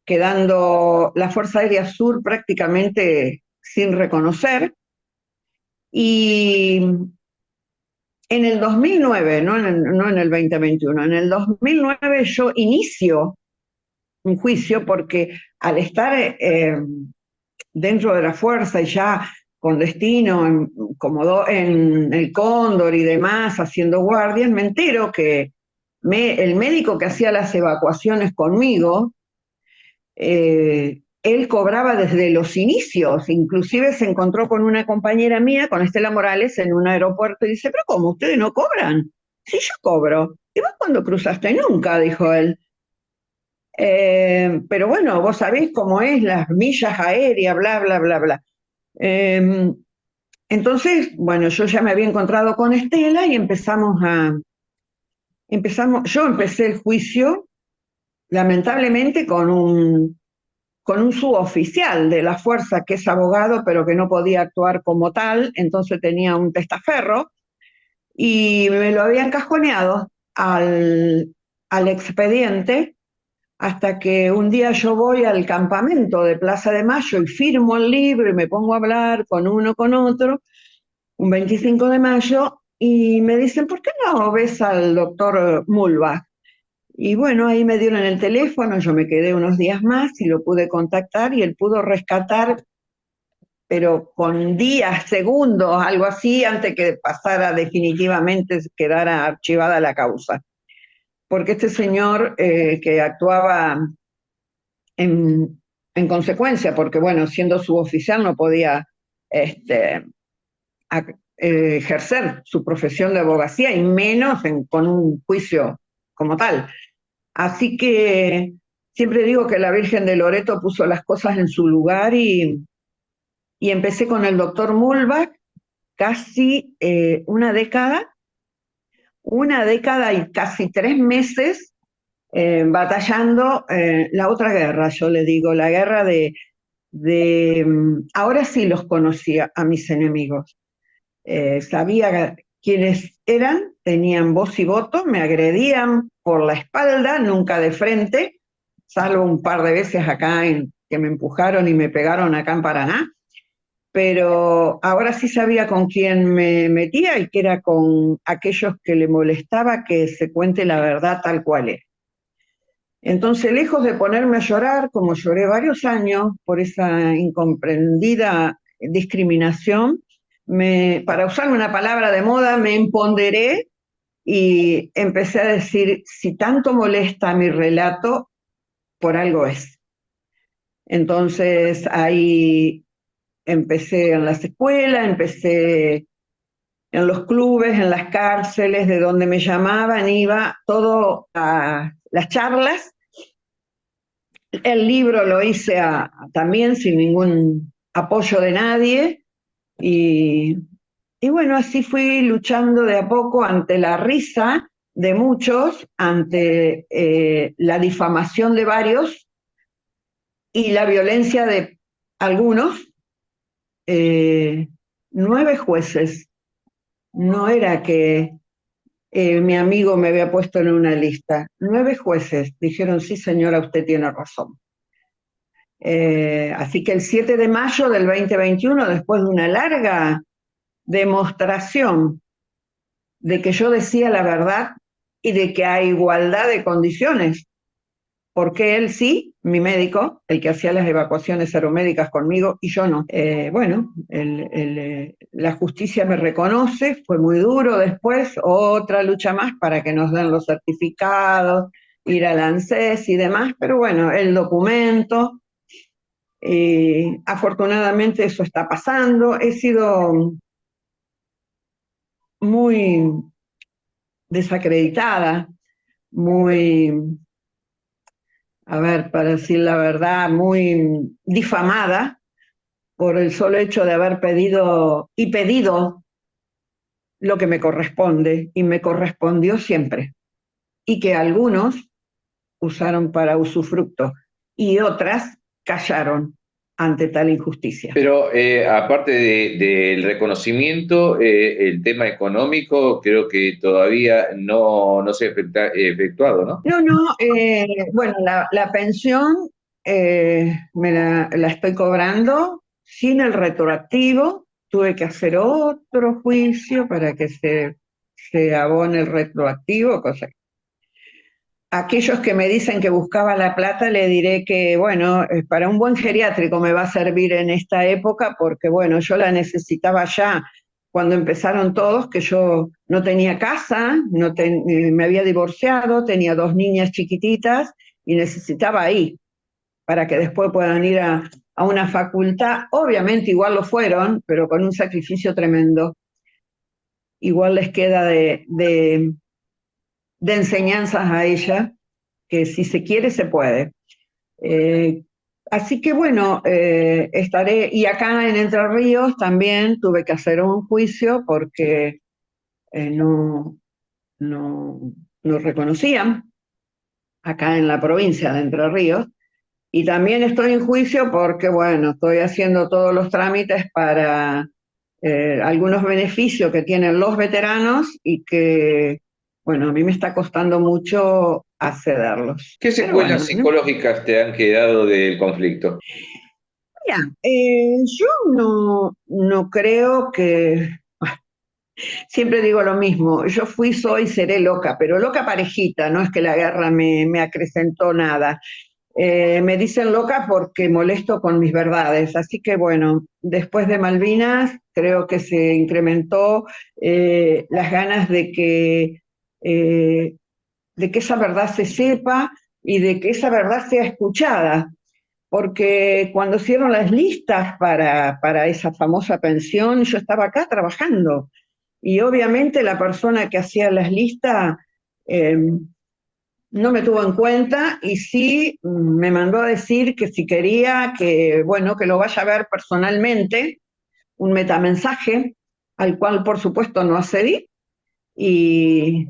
Speaker 3: quedando la Fuerza Aérea Sur prácticamente sin reconocer. Y en el 2009, no en el 2021, en el 2009 yo inicio un juicio porque al estar dentro de la fuerza y ya con destino en el Cóndor y demás, haciendo guardias, me entero que el médico que hacía las evacuaciones conmigo, él cobraba desde los inicios, inclusive se encontró con una compañera mía, con Estela Morales, en un aeropuerto y dice, pero ¿cómo? ¿Ustedes no cobran? Sí, yo cobro. ¿Y vos cuándo cruzaste? Nunca, dijo él. Pero bueno, vos sabés cómo es las millas aéreas, bla, bla, bla, bla. Entonces, bueno, yo ya me había encontrado con Estela y yo empecé el juicio, lamentablemente, con un suboficial de la fuerza que es abogado, pero que no podía actuar como tal, entonces tenía un testaferro, y me lo habían cajoneado al expediente, hasta que un día yo voy al campamento de Plaza de Mayo y firmo el libro y me pongo a hablar con uno, con otro, un 25 de mayo, y me dicen, ¿por qué no ves al doctor Mulbach? Y bueno, ahí me dieron el teléfono, yo me quedé unos días más y lo pude contactar y él pudo rescatar, pero con días, segundos, algo así, antes que pasara definitivamente, quedara archivada la causa. Porque este señor que actuaba en consecuencia, porque bueno, siendo suboficial no podía ejercer su profesión de abogacía y menos con un juicio como tal. Así que siempre digo que la Virgen de Loreto puso las cosas en su lugar y empecé con el doctor Mulbach casi una década y casi 3 meses batallando la otra guerra, yo le digo, la guerra ahora sí los conocía a mis enemigos. Sabía quiénes eran, tenían voz y voto, me agredían por la espalda, nunca de frente, salvo un par de veces acá que me empujaron y me pegaron acá en Paraná, pero ahora sí sabía con quién me metía y que era con aquellos que le molestaba que se cuente la verdad tal cual es. Entonces, lejos de ponerme a llorar, como lloré varios años por esa incomprendida discriminación, para usar una palabra de moda, me empoderé y empecé a decir, si tanto molesta mi relato, por algo es. Entonces, ahí empecé en las escuelas, empecé en los clubes, en las cárceles, de donde me llamaban, iba todo a las charlas. El libro lo hice también sin ningún apoyo de nadie y bueno, así fui luchando de a poco ante la risa de muchos, ante la difamación de varios y la violencia de algunos. 9 jueces, no era que mi amigo me había puesto en una lista, 9 jueces dijeron, sí señora, usted tiene razón. Así que el 7 de mayo del 2021, después de una larga demostración de que yo decía la verdad y de que hay igualdad de condiciones, porque él sí, mi médico, el que hacía las evacuaciones aeromédicas conmigo y yo no. Bueno, la justicia me reconoce, fue muy duro después, otra lucha más para que nos den los certificados, ir al ANSES y demás, pero bueno, el documento. Afortunadamente eso está pasando. He sido muy desacreditada, muy, a ver, para decir la verdad, muy difamada por el solo hecho de haber pedido lo que me corresponde y me correspondió siempre, y que algunos usaron para usufructo y otras callaron. ante tal injusticia.
Speaker 2: Pero aparte del reconocimiento, el tema económico creo que todavía no se ha efectuado, ¿no?
Speaker 3: No, bueno, la pensión la estoy cobrando sin el retroactivo. Tuve que hacer otro juicio para que se abone el retroactivo, cosa que aquellos que me dicen que buscaba la plata, le diré que, bueno, para un buen geriátrico me va a servir en esta época porque, bueno, yo la necesitaba ya cuando empezaron todos, que yo no tenía casa, me había divorciado, tenía 2 niñas chiquititas y necesitaba ahí para que después puedan ir a una facultad. Obviamente igual lo fueron, pero con un sacrificio tremendo. Igual les queda de enseñanzas a ella, que si se quiere, se puede. Así que bueno, estaré, y acá en Entre Ríos también tuve que hacer un juicio porque no reconocían acá en la provincia de Entre Ríos. Y también estoy en juicio porque, bueno, estoy haciendo todos los trámites para algunos beneficios que tienen los veteranos y que, bueno, a mí me está costando mucho accederlos.
Speaker 2: ¿Qué
Speaker 3: Pero
Speaker 2: secuelas
Speaker 3: bueno, ¿no?
Speaker 2: psicológicas te han quedado del conflicto?
Speaker 3: Mira, yo no creo que, siempre digo lo mismo, yo fui, soy, seré loca, pero loca parejita, no es que la guerra me acrecentó nada. Me dicen loca porque molesto con mis verdades, así que bueno, después de Malvinas creo que se incrementó las ganas de que esa verdad se sepa y de que esa verdad sea escuchada, porque cuando hicieron las listas para esa famosa pensión, yo estaba acá trabajando y obviamente la persona que hacía las listas eh, no me tuvo en cuenta y sí me mandó a decir que si quería que, bueno, que lo vaya a ver personalmente, un metamensaje al cual por supuesto no accedí y,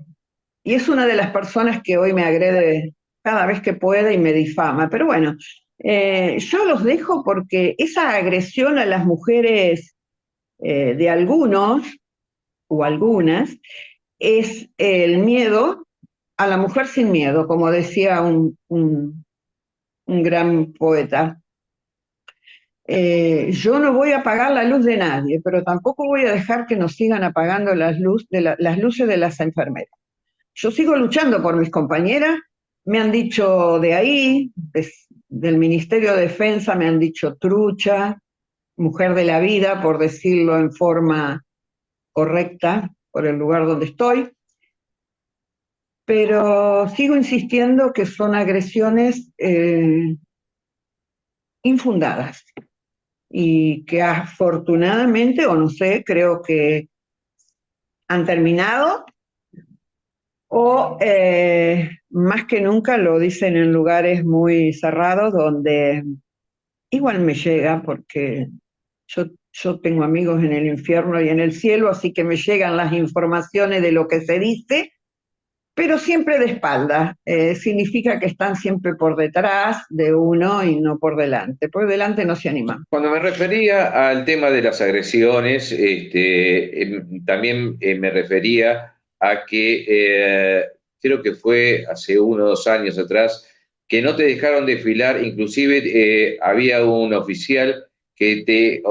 Speaker 3: y es una de las personas que hoy me agrede cada vez que puede y me difama. Pero bueno, yo los dejo porque esa agresión a las mujeres de algunos o algunas es el miedo a la mujer sin miedo, como decía un gran poeta. Yo no voy a apagar la luz de nadie, pero tampoco voy a dejar que nos sigan apagando las luces de las enfermeras. Yo sigo luchando por mis compañeras, me han dicho de ahí, del Ministerio de Defensa, me han dicho trucha, mujer de la vida, por decirlo en forma correcta, por el lugar donde estoy, pero sigo insistiendo que son agresiones infundadas y que afortunadamente, o no sé, creo que han terminado o más que nunca lo dicen en lugares muy cerrados donde igual me llega porque yo tengo amigos en el infierno y en el cielo, así que me llegan las informaciones de lo que se dice, pero siempre de espaldas. Significa que están siempre por detrás de uno y no por delante. Por delante no se animan.
Speaker 2: Cuando me refería al tema de las agresiones, también me refería a que creo que fue hace 1 o 2 años atrás que no te dejaron desfilar, inclusive había un oficial que te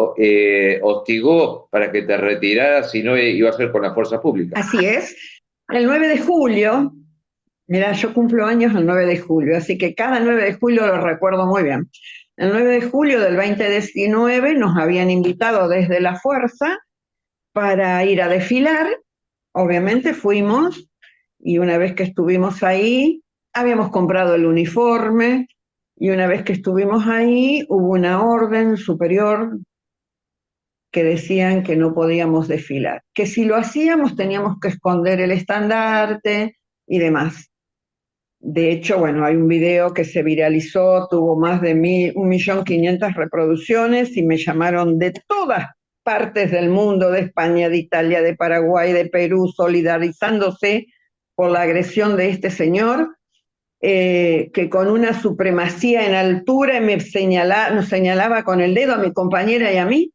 Speaker 2: hostigó para que te retiraras si no iba a ser con la fuerza pública.
Speaker 3: Así es. El 9 de julio, mira, yo cumplo años el 9 de julio, así que cada 9 de julio lo recuerdo muy bien. El 9 de julio del 2019 nos habían invitado desde la fuerza para ir a desfilar. Obviamente fuimos y una vez que estuvimos ahí, habíamos comprado el uniforme y una vez que estuvimos ahí hubo una orden superior que decían que no podíamos desfilar, que si lo hacíamos teníamos que esconder el estandarte y demás. De hecho, bueno, hay un video que se viralizó, tuvo más de 1.500.000 reproducciones y me llamaron de todas partes del mundo, de España, de Italia, de Paraguay, de Perú, solidarizándose por la agresión de este señor. que con una supremacía en altura nos señalaba con el dedo a mi compañera y a mí.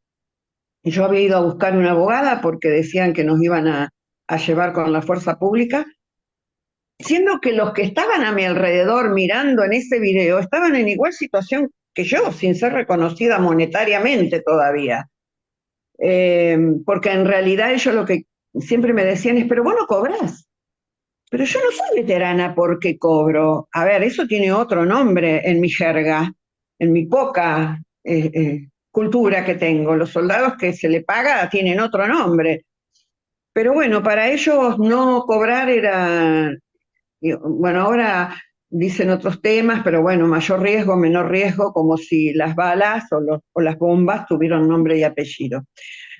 Speaker 3: Y yo había ido a buscar una abogada porque decían que nos iban a llevar con la fuerza pública, siendo que los que estaban a mi alrededor mirando en ese video estaban en igual situación que yo, sin ser reconocida monetariamente todavía. Porque en realidad ellos lo que siempre me decían es, pero vos no cobrás. Pero yo no soy veterana porque cobro. A ver, eso tiene otro nombre en mi jerga, en mi poca cultura que tengo. Los soldados que se le paga tienen otro nombre. Pero bueno, para ellos no cobrar era, bueno, ahora dicen otros temas, pero bueno, mayor riesgo, menor riesgo, como si las balas o las bombas tuvieran nombre y apellido.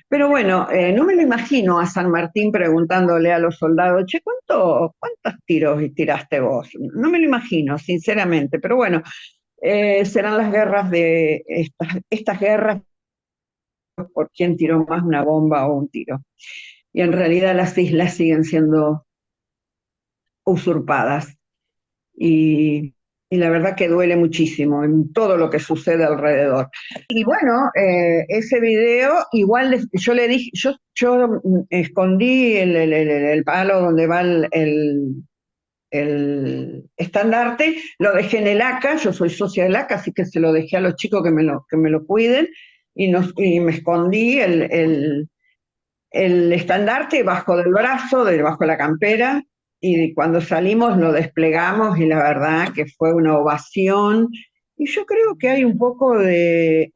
Speaker 3: Pero bueno, no me lo imagino a San Martín preguntándole a los soldados, che, ¿cuántos tiros tiraste vos? No me lo imagino, sinceramente, pero bueno, serán las guerras de estas guerras por quién tiró más una bomba o un tiro. Y en realidad las islas siguen siendo usurpadas. Y la verdad que duele muchísimo en todo lo que sucede alrededor. Y bueno, ese video, igual yo le dije, yo escondí el palo donde va el estandarte, lo dejé en el ACA, yo soy socia del ACA, así que se lo dejé a los chicos que me lo cuiden, y me escondí el estandarte bajo del brazo, debajo de la campera, y cuando salimos lo desplegamos y la verdad que fue una ovación. Y yo creo que hay un poco de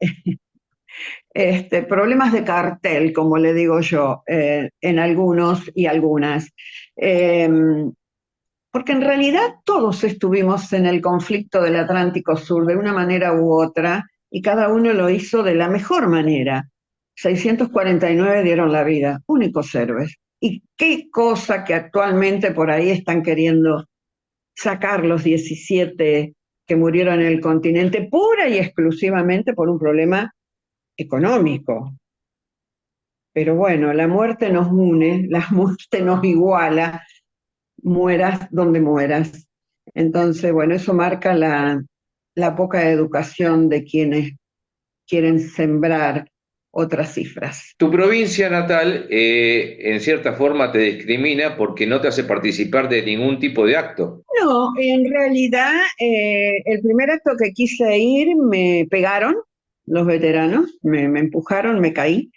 Speaker 3: problemas de cartel, como le digo yo, en algunos y algunas. Porque en realidad todos estuvimos en el conflicto del Atlántico Sur de una manera u otra y cada uno lo hizo de la mejor manera. 649 dieron la vida, únicos héroes. Y qué cosa que actualmente por ahí están queriendo sacar los 17 que murieron en el continente pura y exclusivamente por un problema económico. Pero bueno, la muerte nos une, la muerte nos iguala, mueras donde mueras. Entonces, bueno, eso marca la poca educación de quienes quieren sembrar otras cifras.
Speaker 2: Tu provincia natal, en cierta forma, te discrimina porque no te hace participar de ningún tipo de acto.
Speaker 3: No, en realidad, el primer acto que quise ir me pegaron los veteranos, me empujaron, me caí.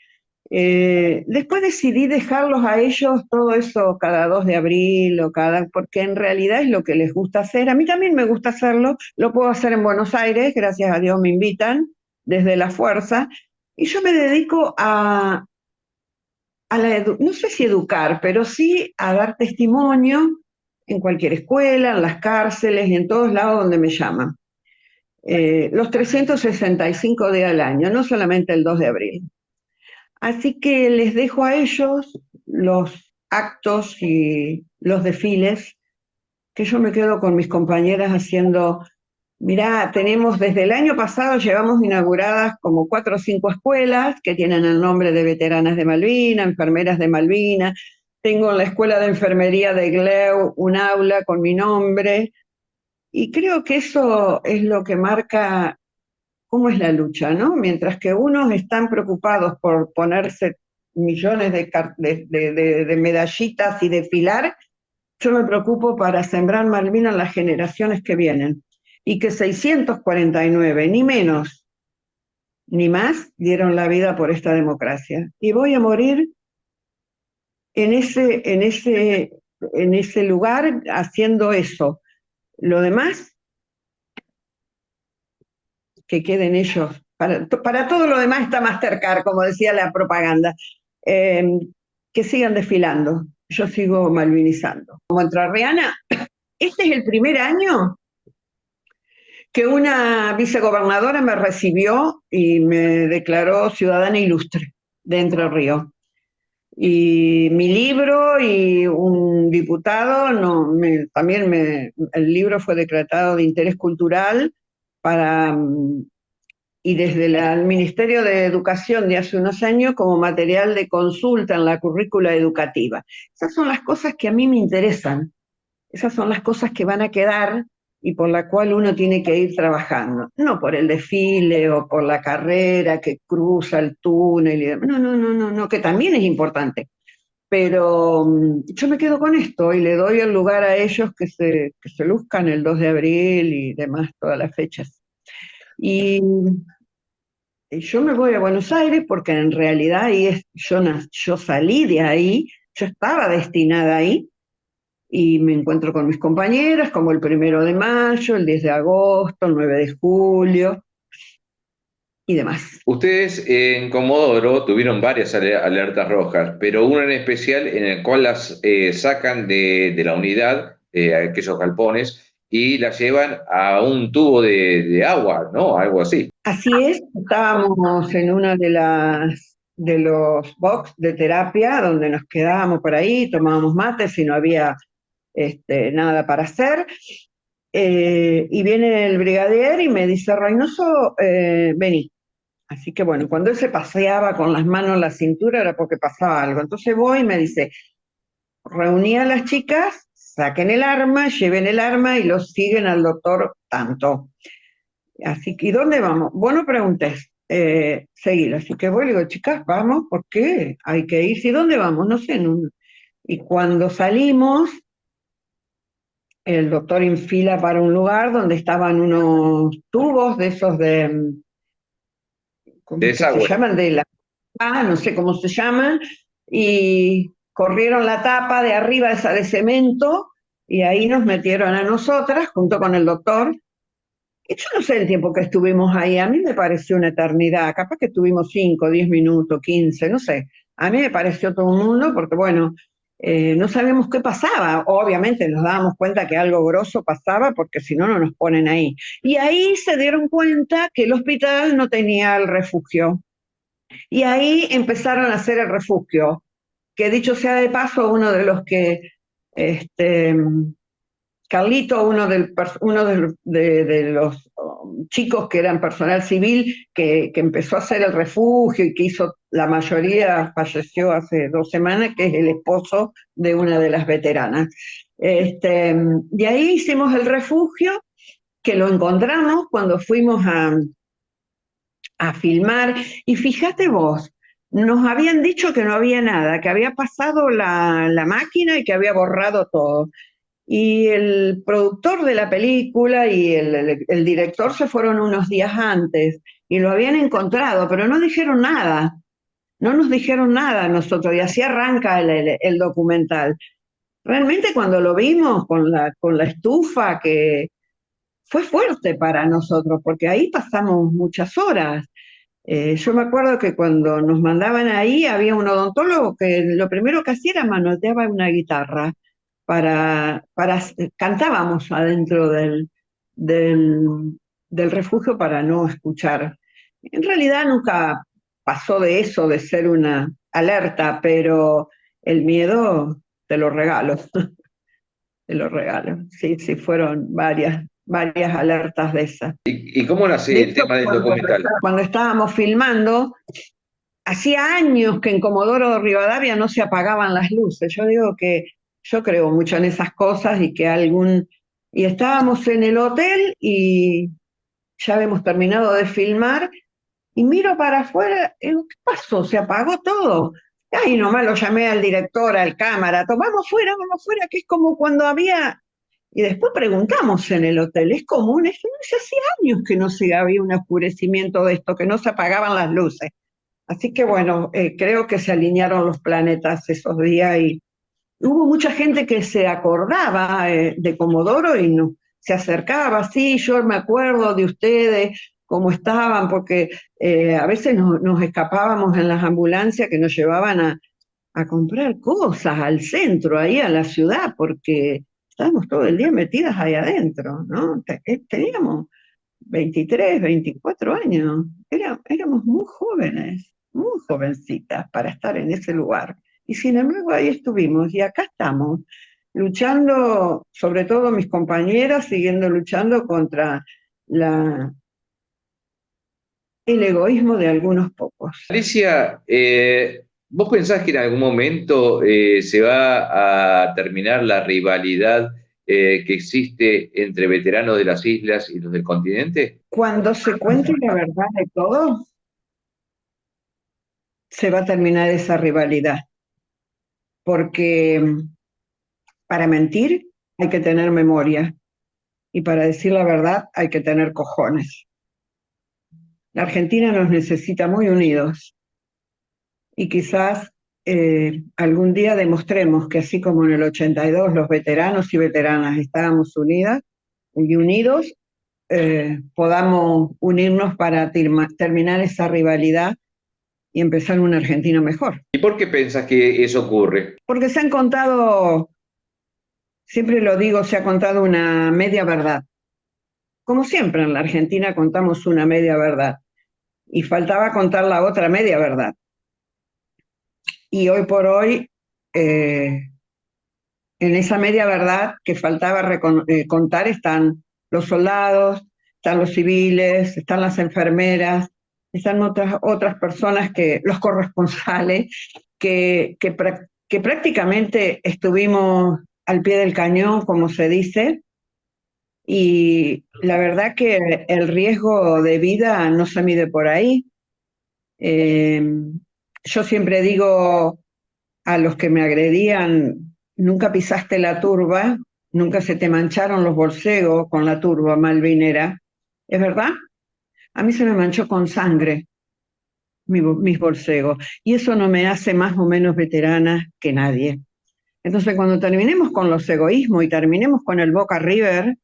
Speaker 3: Después decidí dejarlos a ellos todo eso cada 2 de abril porque en realidad es lo que les gusta hacer. A mí también me gusta hacerlo, lo puedo hacer en Buenos Aires, gracias a Dios me invitan desde la fuerza, y yo me dedico no sé si educar, pero sí a dar testimonio en cualquier escuela, en las cárceles y en todos lados donde me llaman. Los 365 días al año, no solamente el 2 de abril. Así que les dejo a ellos los actos y los desfiles, que yo me quedo con mis compañeras haciendo. Mirá, tenemos desde el año pasado, llevamos inauguradas como 4 o 5 escuelas que tienen el nombre de veteranas de Malvinas, enfermeras de Malvinas. Tengo en la escuela de enfermería de Gleu un aula con mi nombre. Y creo que eso es lo que marca cómo es la lucha, ¿no? Mientras que unos están preocupados por ponerse millones de medallitas y desfilar, yo me preocupo para sembrar Malvinas en las generaciones que vienen. Y que 649, ni menos, ni más, dieron la vida por esta democracia. Y voy a morir en ese lugar haciendo eso. Lo demás, que queden ellos. Para todo lo demás está Mastercard, como decía la propaganda. Que sigan desfilando. Yo sigo malvinizando. Como entrerriana, este es el primer año que una vicegobernadora me recibió y me declaró ciudadana ilustre de Entre Ríos. Y mi libro y un diputado, el libro fue decretado de interés cultural y desde el Ministerio de Educación de hace unos años como material de consulta en la currícula educativa. Esas son las cosas que a mí me interesan, esas son las cosas que van a quedar y por la cual uno tiene que ir trabajando, no por el desfile o por la carrera que cruza el túnel y demás. No, no, no, no, no, que también es importante. Pero yo me quedo con esto y le doy el lugar a ellos que se luzcan el 2 de abril y demás, todas las fechas. Y yo me voy a Buenos Aires porque en realidad ahí yo salí de ahí, yo estaba destinada ahí y me encuentro con mis compañeras como el 1 de mayo, el 10 de agosto, el 9 de julio y demás.
Speaker 2: Ustedes en Comodoro tuvieron varias alertas rojas, pero una en especial en el cual las sacan de la unidad, aquellos galpones, y las llevan a un tubo de agua, ¿no? Algo así.
Speaker 3: Así es, estábamos en una de los box de terapia donde nos quedábamos por ahí, tomábamos mates y no había nada para hacer. Y viene el brigadier y me dice, Reynoso, vení. Así que bueno, cuando él se paseaba con las manos en la cintura era porque pasaba algo. Entonces voy y me dice, reuní a las chicas, saquen el arma, lleven el arma y los siguen al doctor tanto. Así que, ¿y dónde vamos? Vos no preguntes, seguir. Así que voy y le digo, chicas, vamos, ¿por qué? Hay que ir. ¿Y dónde vamos? No sé. Y cuando salimos, el doctor infila para un lugar donde estaban unos tubos de esos ¿cómo
Speaker 2: De
Speaker 3: es que se
Speaker 2: desagüe.
Speaker 3: llaman? No sé cómo se llaman, y corrieron la tapa de arriba esa de cemento, y ahí nos metieron a nosotras junto con el doctor. Y yo no sé el tiempo que estuvimos ahí, a mí me pareció una eternidad, capaz que estuvimos 5, 10 minutos, 15, no sé. A mí me pareció todo un mundo porque, bueno, no sabíamos qué pasaba. Obviamente nos dábamos cuenta que algo grosso pasaba porque si no, no nos ponen ahí. Y ahí se dieron cuenta que el hospital no tenía el refugio. Y ahí empezaron a hacer el refugio, que dicho sea de paso, uno de los que, este, Carlito, de los chicos que eran personal civil, que empezó a hacer el refugio y que hizo, la mayoría falleció hace 2 semanas, que es el esposo de una de las veteranas. De ahí hicimos el refugio, que lo encontramos cuando fuimos a filmar, y fíjate vos, nos habían dicho que no había nada, que había pasado la máquina y que había borrado todo. Y el productor de la película y el director se fueron unos días antes y lo habían encontrado, pero no dijeron nada, no nos dijeron nada a nosotros, y así arranca el documental. Realmente cuando lo vimos con la estufa, que fue fuerte para nosotros, porque ahí pasamos muchas horas. Yo me acuerdo que cuando nos mandaban ahí había un odontólogo que lo primero que hacía era manoteaba una guitarra cantábamos adentro del, del refugio para no escuchar. En realidad nunca pasó de eso, de ser una alerta, pero el miedo te lo regalo, te lo regalo. Sí, sí, fueron varias alertas de esas.
Speaker 2: ¿Y cómo nace
Speaker 3: De
Speaker 2: el
Speaker 3: hecho,
Speaker 2: tema del documental?
Speaker 3: cuando estábamos filmando, hacía años que en Comodoro Rivadavia no se apagaban las luces. Yo digo que yo creo mucho en esas cosas y que y estábamos en el hotel y ya habíamos terminado de filmar y miro para afuera y digo, ¿qué pasó? Se apagó todo. Ay, nomás lo llamé al director, al cámara, vamos fuera, que es como cuando había. Y después preguntamos en el hotel, ¿es común? Eso no sé, hacía años que no se había un oscurecimiento de esto, que no se apagaban las luces. Así que bueno, creo que se alinearon los planetas esos días y hubo mucha gente que se acordaba de Comodoro y no, se acercaba, sí, yo me acuerdo de ustedes, cómo estaban, porque a veces nos escapábamos en las ambulancias que nos llevaban a comprar cosas al centro, ahí a la ciudad, porque estábamos todo el día metidas ahí adentro, ¿no? Teníamos 23, 24 años, éramos muy jovencitas para estar en ese lugar. Y sin embargo ahí estuvimos y acá estamos, luchando, sobre todo mis compañeras, siguiendo luchando contra el egoísmo de algunos pocos.
Speaker 2: Alicia, ¿vos pensás que en algún momento se va a terminar la rivalidad que existe entre veteranos de las islas y los del continente?
Speaker 3: Cuando se cuente la verdad de todo, se va a terminar esa rivalidad, porque para mentir hay que tener memoria y para decir la verdad hay que tener cojones. La Argentina nos necesita muy unidos y quizás algún día demostremos que así como en el 82 los veteranos y veteranas estábamos unidas y unidos, podamos unirnos para terminar esa rivalidad y empezar una Argentina mejor.
Speaker 2: ¿Y por qué pensás que eso ocurre?
Speaker 3: Porque se han contado, siempre lo digo, se ha contado una media verdad. Como siempre en la Argentina contamos una media verdad y faltaba contar la otra media verdad. Y hoy por hoy, en esa media verdad que faltaba contar están los soldados, están los civiles, están las enfermeras, están otras personas, los corresponsales, que prácticamente estuvimos al pie del cañón, como se dice, y la verdad que el riesgo de vida no se mide por ahí. Yo siempre digo a los que me agredían, nunca pisaste la turba, nunca se te mancharon los borcegos con la turba malvinera. ¿Es verdad? A mí se me manchó con sangre mis borcegos, y eso no me hace más o menos veterana que nadie. Entonces, cuando terminemos con los egoísmos y terminemos con el Boca River,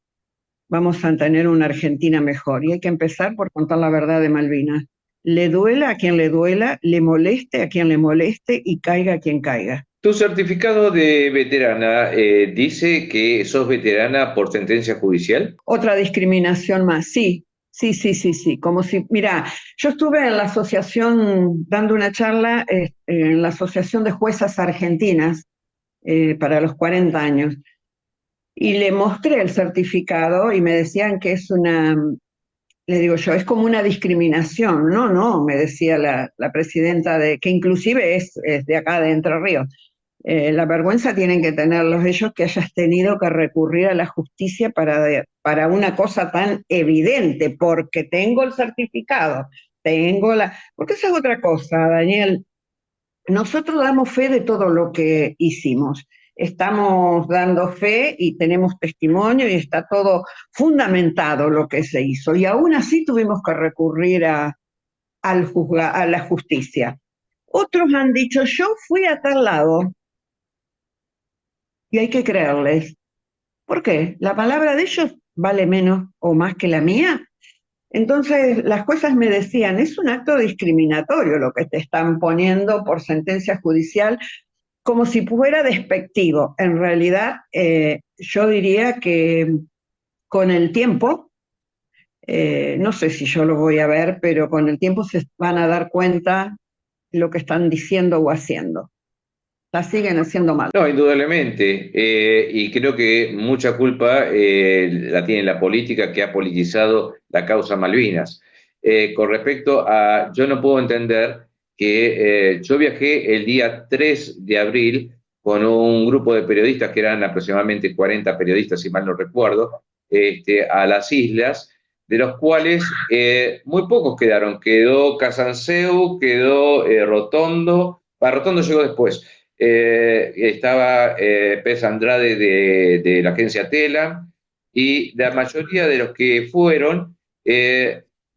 Speaker 3: vamos a tener una Argentina mejor. Y hay que empezar por contar la verdad de Malvinas. Le duela a quien le duela, le moleste a quien le moleste y caiga a quien caiga.
Speaker 2: Tu certificado de veterana dice que sos veterana por sentencia judicial.
Speaker 3: Otra discriminación más, sí. Sí. Como si, mira, yo estuve en la asociación, dando una charla en la Asociación de Juezas Argentinas para los 40 años. Y le mostré el certificado y me decían que es le digo yo, es como una discriminación. No, me decía la presidenta, que inclusive es de acá de Entre Ríos. La vergüenza tienen que tenerlos ellos que hayas tenido que recurrir a la justicia para una cosa tan evidente, porque tengo el certificado, porque esa es otra cosa, Daniel. Nosotros damos fe de todo lo que hicimos. Estamos dando fe y tenemos testimonio y está todo fundamentado lo que se hizo. Y aún así tuvimos que recurrir a la justicia. Otros han dicho, yo fui a tal lado y hay que creerles. ¿Por qué? ¿La palabra de ellos vale menos o más que la mía? Entonces, las juezas me decían, es un acto discriminatorio lo que te están poniendo por sentencia judicial, como si fuera despectivo. En realidad, yo diría que con el tiempo, no sé si yo lo voy a ver, pero con el tiempo se van a dar cuenta lo que están diciendo o haciendo. La siguen haciendo mal.
Speaker 2: No, indudablemente. Y creo que mucha culpa la tiene la política, que ha politizado la causa Malvinas. Con respecto a, yo no puedo entender que yo viajé el día 3 de abril con un grupo de periodistas, que eran aproximadamente 40 periodistas, si mal no recuerdo, a las islas, de los cuales muy pocos quedaron. Quedó Casanseu, quedó Rotondo. Rotondo llegó después. Estaba Pez Andrade de la agencia Tela, y la mayoría de los que fueron,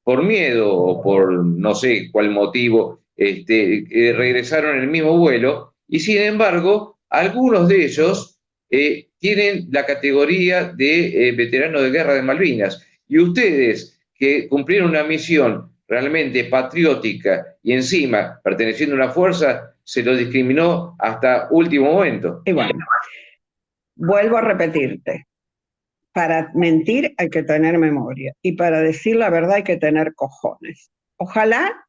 Speaker 2: por miedo o por no sé cuál motivo, regresaron en el mismo vuelo, y sin embargo, algunos de ellos tienen la categoría de veterano de guerra de Malvinas, y ustedes que cumplieron una misión realmente patriótica y encima perteneciendo a una fuerza, se lo discriminó hasta último momento.
Speaker 3: Y bueno, vuelvo a repetirte, para mentir hay que tener memoria y para decir la verdad hay que tener cojones. Ojalá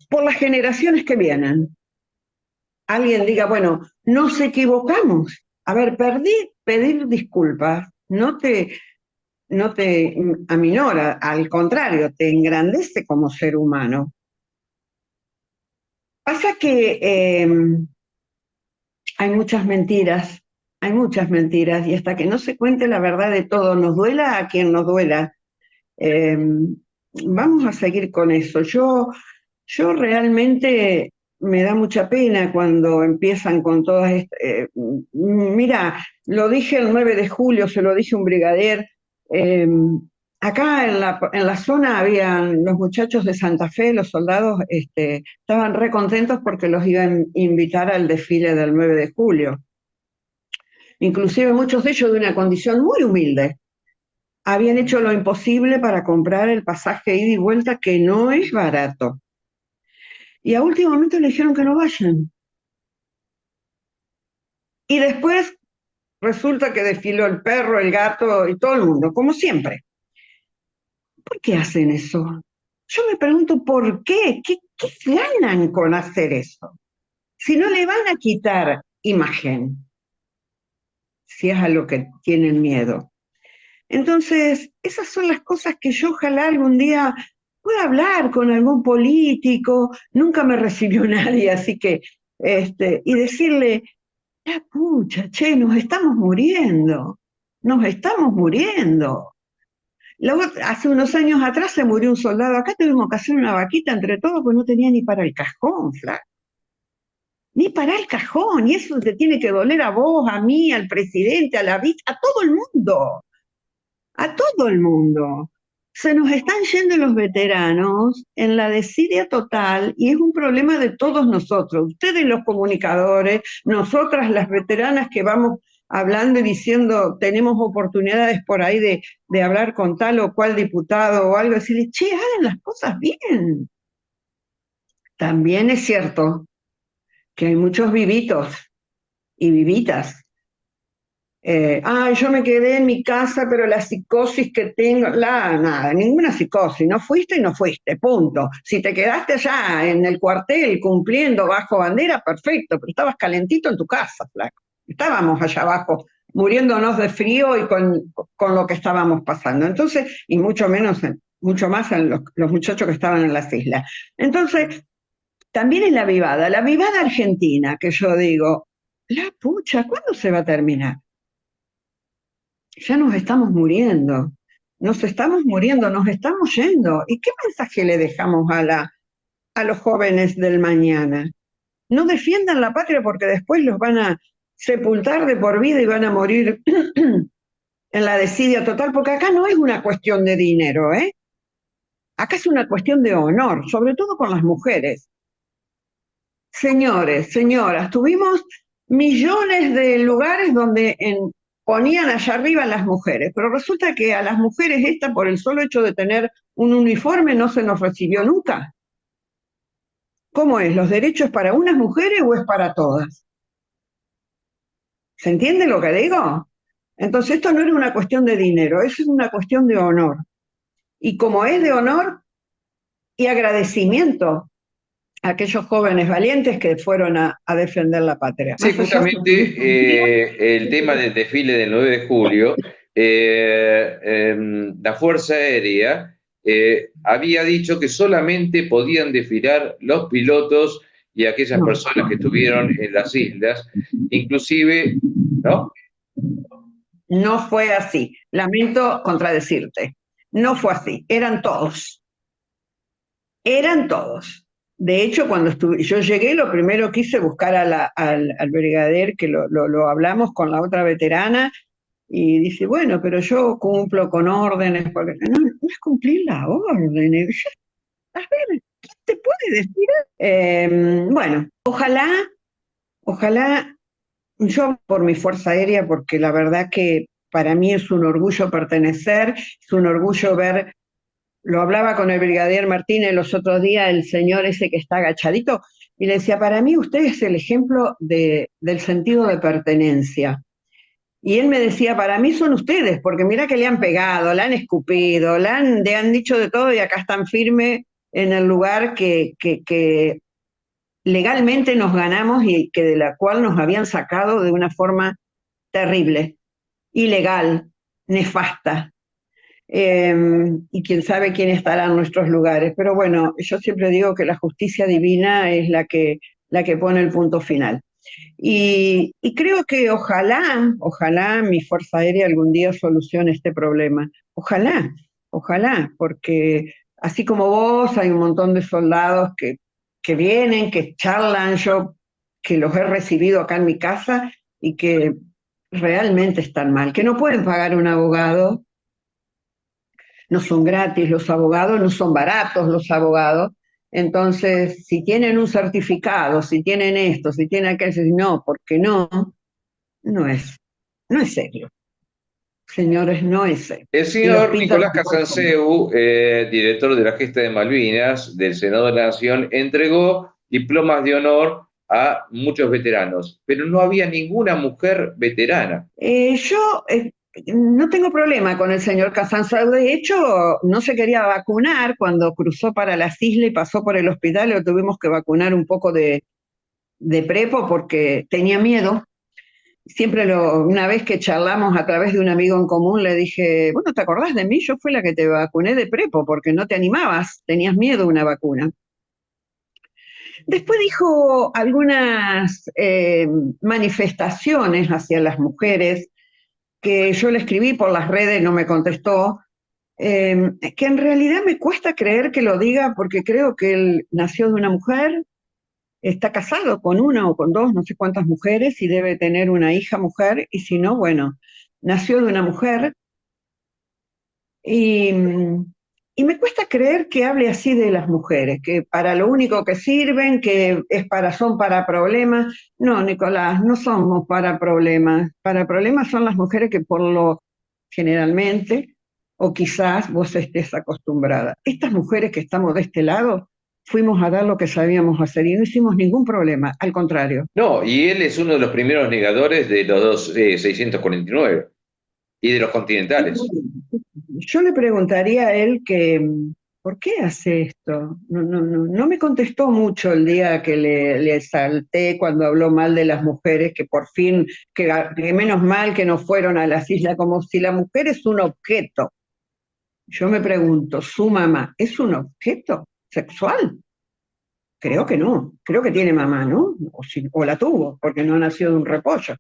Speaker 3: por las generaciones que vienen alguien diga, bueno, nos equivocamos. A ver, pedir disculpas no te aminora, al contrario, te engrandece como ser humano. Pasa que hay muchas mentiras hay muchas mentiras y hasta que no se cuente la verdad de todo, nos duela a quien nos duela, eh, vamos a seguir con eso. Yo realmente me da mucha pena cuando empiezan con todas estas... mira, lo dije el 9 de julio, se lo dije un brigadier. eh, Acá en la zona habían los muchachos de Santa Fe, los soldados, estaban re contentos porque los iban a invitar al desfile del 9 de julio. Inclusive muchos de ellos de una condición muy humilde. Habían hecho lo imposible para comprar el pasaje ida y vuelta, que no es barato. Y a último momento le dijeron que no vayan. Y después resulta que desfiló el perro, el gato y todo el mundo, como siempre. ¿Por qué hacen eso? Yo me pregunto por qué. ¿Qué ganan con hacer eso? Si no le van a quitar imagen, si es a lo que tienen miedo. Entonces, esas son las cosas que yo ojalá algún día pueda hablar con algún político. Nunca me recibió nadie, así que, y decirle, la pucha, che, nos estamos muriendo, nos estamos muriendo. Hace unos años atrás se murió un soldado, acá tuvimos que hacer una vaquita entre todos porque no tenía ni para el cajón, flaco. Ni para el cajón, y eso te tiene que doler a vos, a mí, al presidente, a la vista, a todo el mundo, a todo el mundo. Se nos están yendo los veteranos en la desidia total y es un problema de todos nosotros, ustedes los comunicadores, nosotras las veteranas que vamos hablando y diciendo, tenemos oportunidades por ahí de hablar con tal o cual diputado o algo, decirle, che, hagan las cosas bien. También es cierto que hay muchos vivitos y vivitas. Yo me quedé en mi casa, pero la psicosis que tengo, nada, ninguna psicosis, no fuiste y no fuiste, punto. Si te quedaste allá en el cuartel cumpliendo bajo bandera, perfecto, pero estabas calentito en tu casa, flaco. Estábamos allá abajo, muriéndonos de frío y con lo que estábamos pasando. Entonces, y mucho más en los muchachos que estaban en las islas. Entonces, también es la vivada argentina, que yo digo, la pucha, ¿cuándo se va a terminar? Ya nos estamos muriendo, nos estamos yendo. ¿Y qué mensaje le dejamos a los jóvenes del mañana? No defiendan la patria porque después los van a sepultar de por vida y van a morir en la desidia total, porque acá no es una cuestión de dinero, ¿eh? Acá es una cuestión de honor, sobre todo con las mujeres. Señores, señoras, tuvimos millones de lugares donde ponían allá arriba a las mujeres, pero resulta que a las mujeres por el solo hecho de tener un uniforme no se nos recibió nunca. ¿Cómo es? ¿Los derechos para unas mujeres o es para todas? ¿Se entiende lo que digo? Entonces esto no era una cuestión de dinero, eso es una cuestión de honor. Y como es de honor y agradecimiento a aquellos jóvenes valientes que fueron a defender la patria.
Speaker 2: Sí, justamente el tema del desfile del 9 de julio, la Fuerza Aérea había dicho que solamente podían desfilar los pilotos y aquellas personas que estuvieron en las islas, inclusive, ¿no?
Speaker 3: No fue así. Lamento contradecirte. No fue así. Eran todos. Eran todos. De hecho, cuando yo llegué, lo primero que hice buscar al brigadier, que lo hablamos con la otra veterana, y dice, bueno, pero yo cumplo con órdenes, porque no es cumplir las órdenes. A ver, ¿qué te puede decir? Bueno, ojalá, yo por mi Fuerza Aérea, porque la verdad que para mí es un orgullo pertenecer, es un orgullo ver. Lo hablaba con el brigadier Martínez los otros días, el señor ese que está agachadito, y le decía, para mí usted es el ejemplo del sentido de pertenencia. Y él me decía, para mí son ustedes, porque mira que le han pegado, le han escupido, le han dicho de todo y acá están firmes en el lugar que legalmente nos ganamos y que de la cual nos habían sacado de una forma terrible, ilegal, nefasta. Y quién sabe quién estará en nuestros lugares. Pero bueno, yo siempre digo que la justicia divina es la que pone el punto final. Y creo que ojalá mi Fuerza Aérea algún día solucione este problema. Ojalá, porque así como vos, hay un montón de soldados que vienen, que charlan, yo que los he recibido acá en mi casa y que realmente están mal, que no pueden pagar un abogado, no son gratis los abogados, no son baratos los abogados. Entonces, si tienen un certificado, si tienen esto, si tienen aquello, no, porque no es serio. Señores, no es serio.
Speaker 2: El
Speaker 3: Y los
Speaker 2: señor
Speaker 3: pintan
Speaker 2: Nicolás
Speaker 3: como locos.
Speaker 2: Casanseu, director de la Gesta de Malvinas del Senado de la Nación, entregó diplomas de honor a muchos veteranos, pero no había ninguna mujer veterana.
Speaker 3: Yo no tengo problema con el señor Casansau. De hecho, no se quería vacunar cuando cruzó para las islas y pasó por el hospital. Lo tuvimos que vacunar un poco de prepo porque tenía miedo. Una vez que charlamos a través de un amigo en común, le dije, bueno, ¿te acordás de mí? Yo fui la que te vacuné de prepo porque no te animabas, tenías miedo a una vacuna. Después dijo algunas manifestaciones hacia las mujeres que yo le escribí por las redes, no me contestó, que en realidad me cuesta creer que lo diga porque creo que él nació de una mujer, está casado con una o con dos, no sé cuántas mujeres, y debe tener una hija mujer, y si no, bueno, nació de una mujer, y, y me cuesta creer que hable así de las mujeres, que para lo único que sirven, que son para problemas. No, Nicolás, no somos para problemas son las mujeres que generalmente, o quizás vos estés acostumbrada. Estas mujeres que estamos de este lado, fuimos a dar lo que sabíamos hacer y no hicimos ningún problema, al contrario.
Speaker 2: No, y él es uno de los primeros negadores de los dos 649 y de los continentales.
Speaker 3: Yo le preguntaría a él que, ¿por qué hace esto? No me contestó mucho el día que le salté cuando habló mal de las mujeres, que por fin, que menos mal que no fueron a las islas, como si la mujer es un objeto. Yo me pregunto, ¿su mamá es un objeto sexual? Creo que no, creo que tiene mamá, ¿no? O la tuvo, porque no nació de un repollo.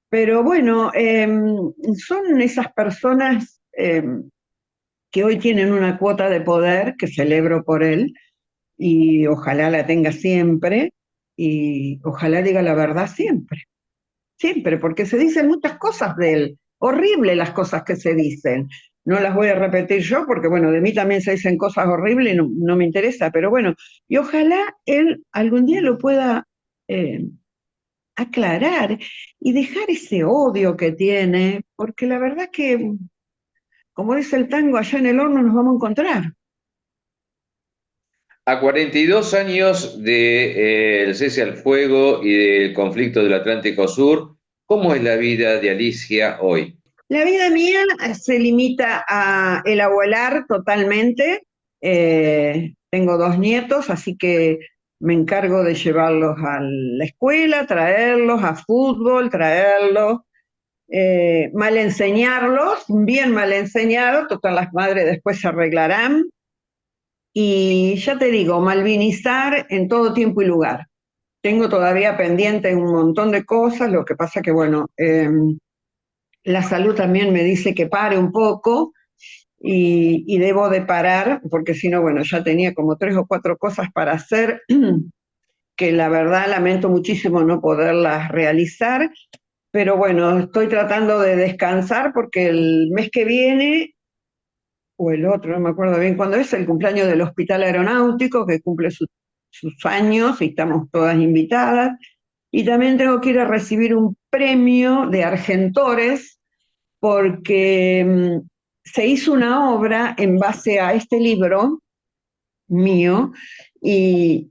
Speaker 3: Pero bueno, son esas personas que hoy tienen una cuota de poder que celebro por él y ojalá la tenga siempre y ojalá diga la verdad siempre, siempre, porque se dicen muchas cosas de él, horribles las cosas que se dicen. No las voy a repetir yo porque, bueno, de mí también se dicen cosas horribles y no me interesa, pero bueno, y ojalá él algún día lo pueda aclarar y dejar ese odio que tiene, porque la verdad que, como dice el tango, allá en el horno nos vamos a encontrar.
Speaker 2: A 42 años del cese al fuego y del conflicto del Atlántico Sur, ¿cómo es la vida de Alicia hoy?
Speaker 3: La vida mía se limita a el abuelar totalmente. Tengo 2 nietos, así que me encargo de llevarlos a la escuela, traerlos a fútbol, traerlos, mal enseñarlos, bien mal enseñados, todas las madres después se arreglarán. Y ya te digo, malvinizar en todo tiempo y lugar. Tengo todavía pendiente un montón de cosas, lo que pasa que, bueno, la salud también me dice que pare un poco y debo de parar, porque si no, bueno, ya tenía como 3 o 4 cosas para hacer, que la verdad lamento muchísimo no poderlas realizar, pero bueno, estoy tratando de descansar porque el mes que viene o el otro, no me acuerdo bien cuándo es, el cumpleaños del Hospital Aeronáutico, que cumple sus años y estamos todas invitadas. Y también tengo que ir a recibir un premio de Argentores porque se hizo una obra en base a este libro mío y,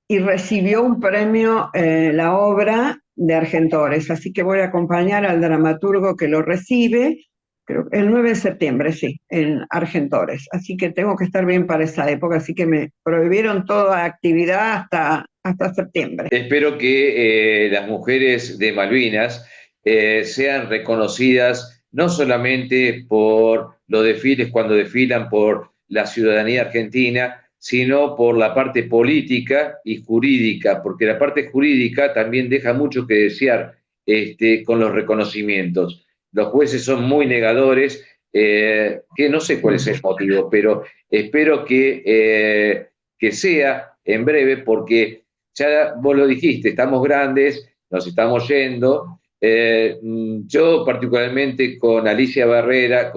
Speaker 3: y recibió un premio la obra de Argentores. Así que voy a acompañar al dramaturgo que lo recibe creo el 9 de septiembre, sí, en Argentores. Así que tengo que estar bien para esa época, así que me prohibieron toda actividad hasta septiembre.
Speaker 2: Espero que las mujeres de Malvinas sean reconocidas no solamente por los desfiles cuando desfilan por la ciudadanía argentina, sino por la parte política y jurídica, porque la parte jurídica también deja mucho que desear con los reconocimientos. Los jueces son muy negadores, que no sé cuál es el motivo, pero espero que sea en breve, porque ya vos lo dijiste, estamos grandes, nos estamos yendo. Yo particularmente con Silvia Barrera,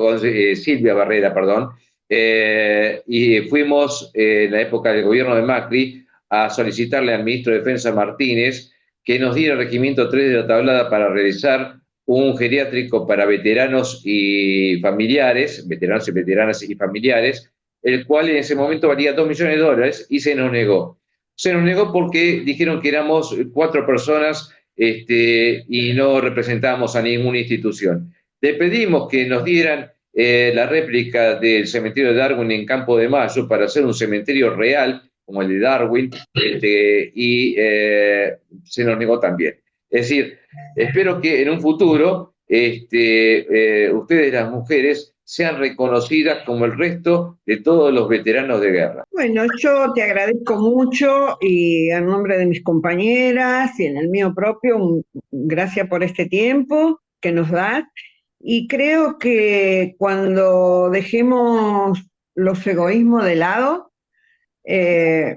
Speaker 2: perdón, y fuimos en la época del gobierno de Macri a solicitarle al ministro de Defensa Martínez que nos diera el regimiento 3 de la Tablada para realizar un geriátrico para veteranos y familiares, veteranos y veteranas y familiares, el cual en ese momento valía $2 millones y se nos negó. Se nos negó porque dijeron que éramos 4 personas y no representábamos a ninguna institución. Le pedimos que nos dieran la réplica del cementerio de Darwin en Campo de Mayo para hacer un cementerio real, como el de Darwin, y se nos negó también. Es decir, espero que en un futuro ustedes, las mujeres, sean reconocidas como el resto de todos los veteranos de guerra.
Speaker 3: Bueno, yo te agradezco mucho y en nombre de mis compañeras y en el mío propio, gracias por este tiempo que nos das. Y creo que cuando dejemos los egoísmos de lado,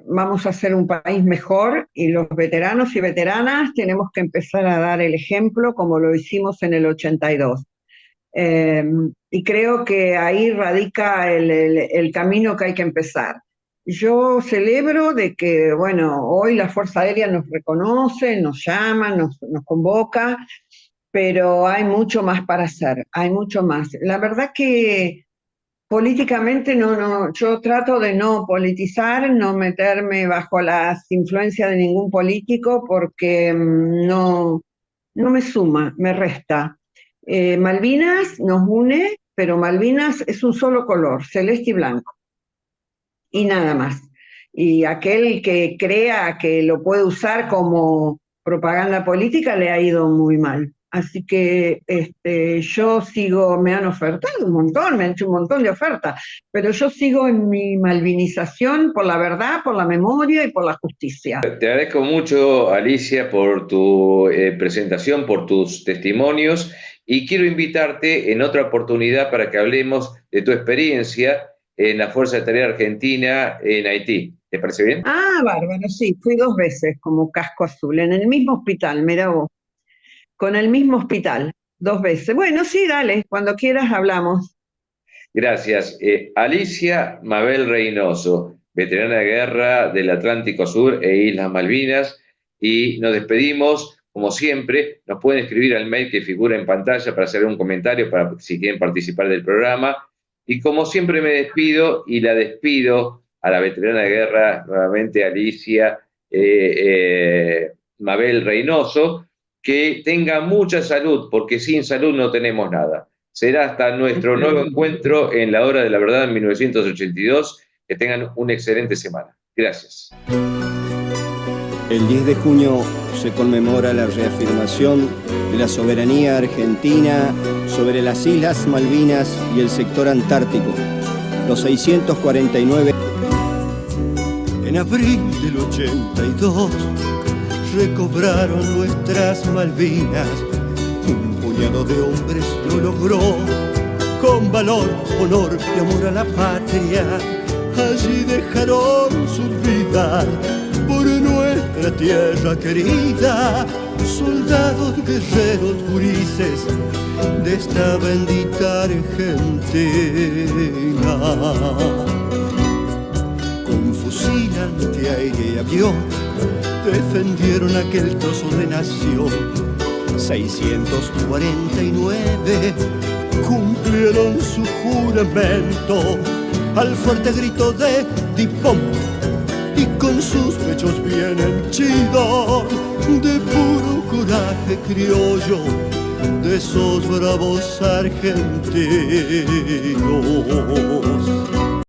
Speaker 3: vamos a hacer un país mejor, y los veteranos y veteranas tenemos que empezar a dar el ejemplo como lo hicimos en el 82. Y creo que ahí radica el camino que hay que empezar. Yo celebro de que, bueno, hoy la Fuerza Aérea nos reconoce, nos llama, nos convoca, pero hay mucho más para hacer, hay mucho más. La verdad que políticamente yo trato de no politizar, no meterme bajo las influencias de ningún político, porque no me suma, me resta. Malvinas nos une, pero Malvinas es un solo color, celeste y blanco, y nada más. Y aquel que crea que lo puede usar como propaganda política le ha ido muy mal. Así que yo sigo, me han ofertado un montón, me han hecho un montón de ofertas, pero yo sigo en mi malvinización por la verdad, por la memoria y por la justicia.
Speaker 2: Te agradezco mucho, Alicia, por tu presentación, por tus testimonios, y quiero invitarte en otra oportunidad para que hablemos de tu experiencia en la Fuerza de Tarea Argentina en Haití. ¿Te parece bien?
Speaker 3: Ah, bárbaro, sí, fui 2 veces como casco azul, en el mismo hospital, mirá vos. Con el mismo hospital, 2 veces. Bueno, sí, dale, cuando quieras hablamos.
Speaker 2: Gracias. Alicia Mabel Reynoso, veterana de guerra del Atlántico Sur e Islas Malvinas, y nos despedimos, como siempre. Nos pueden escribir al mail que figura en pantalla para hacer un comentario, para si quieren participar del programa. Y como siempre me despido, y la despido a la veterana de guerra, nuevamente Alicia Mabel Reynoso, que tenga mucha salud, porque sin salud no tenemos nada. Será hasta nuestro nuevo encuentro en la Hora de la Verdad en 1982. Que tengan una excelente semana. Gracias.
Speaker 4: El 10 de junio se conmemora la reafirmación de la soberanía argentina sobre las Islas Malvinas y el sector antártico. Los 649.
Speaker 1: En abril del 82 recobraron nuestras Malvinas. Un puñado de hombres lo logró, con valor, honor y amor a la patria. Allí dejaron sus vidas por nuestra tierra querida. Soldados, guerreros, gurises de esta bendita Argentina. Con fusil antiaéreo y avión defendieron aquel trozo de nación. 649 cumplieron su juramento al fuerte grito de Dipón, y con sus pechos bien henchidos de puro coraje criollo de esos bravos argentinos.